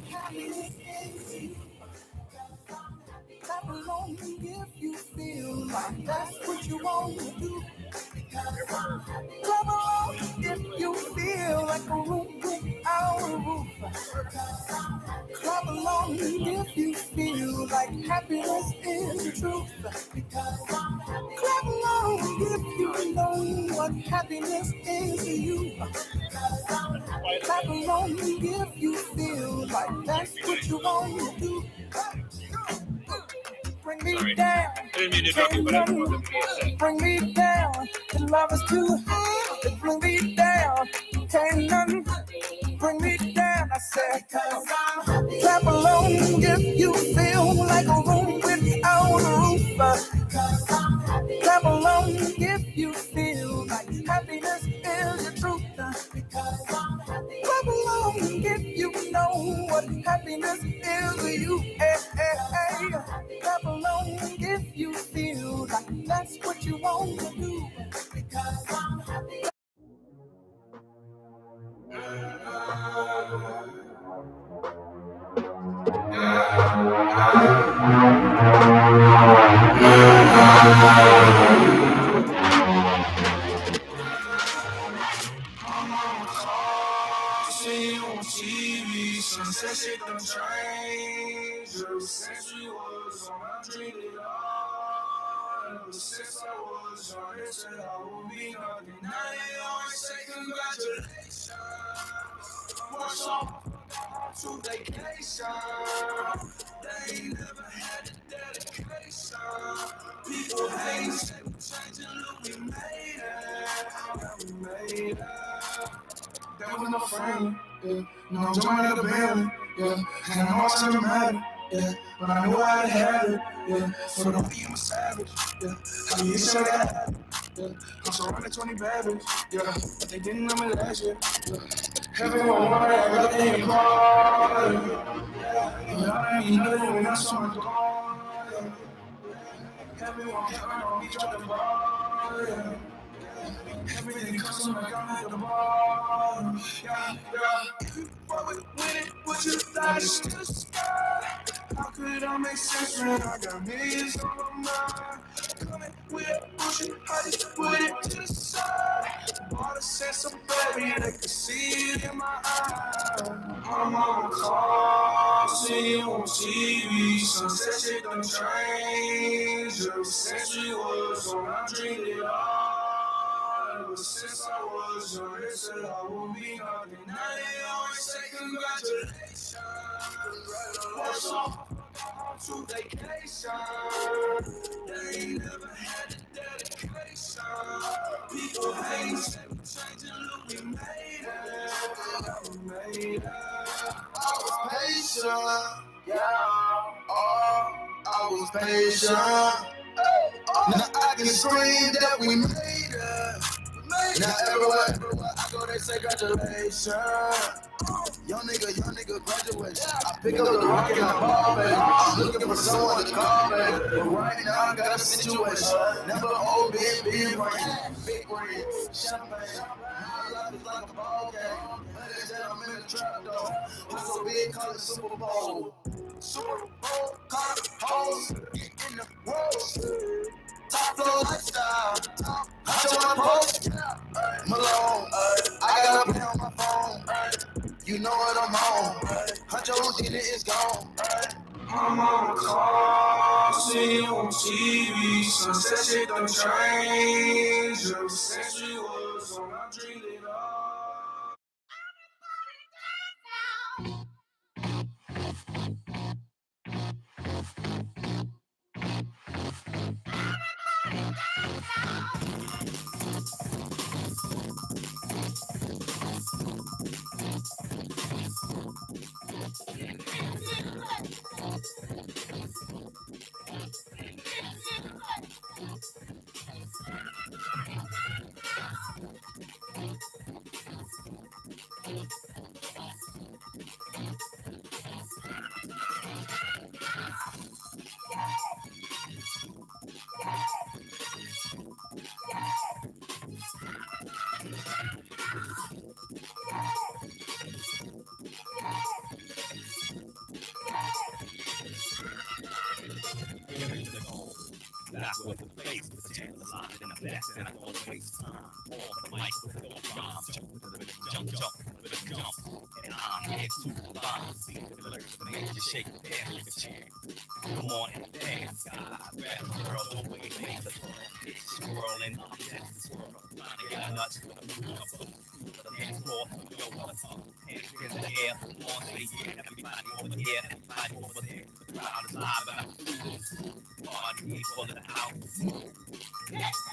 happiness is. Clap along if you feel like that's what you want to do. Clap along if you feel like a room without a roof. Clap along if you feel like happiness is the truth. Clap along if you know what happiness is to you. Clap along if you feel like that's what you want to do. Bring me down. Bring me down. The love is too high. Bring me down. Can't nothing bring me down. I said, clap along if you feel like a room without a roof. Clap along if you feel like happiness is the truth. Clap along if you know what happiness is to you. Hey, hey, hey. Clap along if you feel like that's what you want to do. See you on TV, sunset shit done changed. Ever since we was on, I dreamed it all. Ever since I was on, they said I would be nothing. Now they always say congratulations. What's up? To vacation. They ain't never had the dedication. People hate, say we changing, look, we made it. Yeah, we made it. That was no friend, yeah. No joint at the building, yeah. And I'm all seven matter, yeah. But I knew I had it, yeah. For the way you was savage, yeah. How you said that, yeah. I'm surrounded 20 babies, yeah. But they didn't know me last year, yeah. Everyone wanted everything in part, yeah. And I didn't know that when I saw my door, yeah. Everyone counting on me, dropping the ball, yeah. Everything comes from like I'm at the bottom. Yeah, yeah. If you fuck with it, what you thought is to the sky. How could I make sense when I got millions on my mind? Coming with bullshit, I just put it to the side. Bought a sense of baby, they can see it in my eyes. I'm on a call, see you on TV. Sunset shit done changed. Ever since we was on, I dreamed it all. Ever since I was young, they said I would be nothing. Now they always say congratulations. What's up? To vacation. They ain't never had the dedication. People hate, say we changing, look, we made it. Yeah, we made it. I was patient, yeah. Oh, I was patient. Now I can scream that we made it. Now everywhere I go, they say congratulations. Young nigga graduation. I pick up the rock and the ball, baby. I'm looking for someone to call, baby. But right now I got a situation. Never old, big brain. Big brain, champagne. My life is like a ball game. Ladies and I'm in the trap, though. Hustle big, call it Super Bowl. Super Bowl, call it hoes. Get in the road. Top flow lifestyle. Hot your post. Malone. I got a pay on my phone. You know what I'm on. Hot your dinner is gone. I'm on a call. See you on TV. Sunset shit done changed. Ever since we was on, I dreamed it all. with the bass, the chance is locked in the best, and I won't waste time. Off the mic with the rhymes, jump with a jump, and I'm here to rhyme. See the lyrics that make you shake your head like a chair. Come on and dance, God, rap the world, don't wait, make the fun. It's swirling up, that's the swirl. Trying to get nuts, the dance floor, you know what I'm talking. Hands in the air, on say yeah, everybody over here, everybody over there. The crowd is live and I'm party full of the house.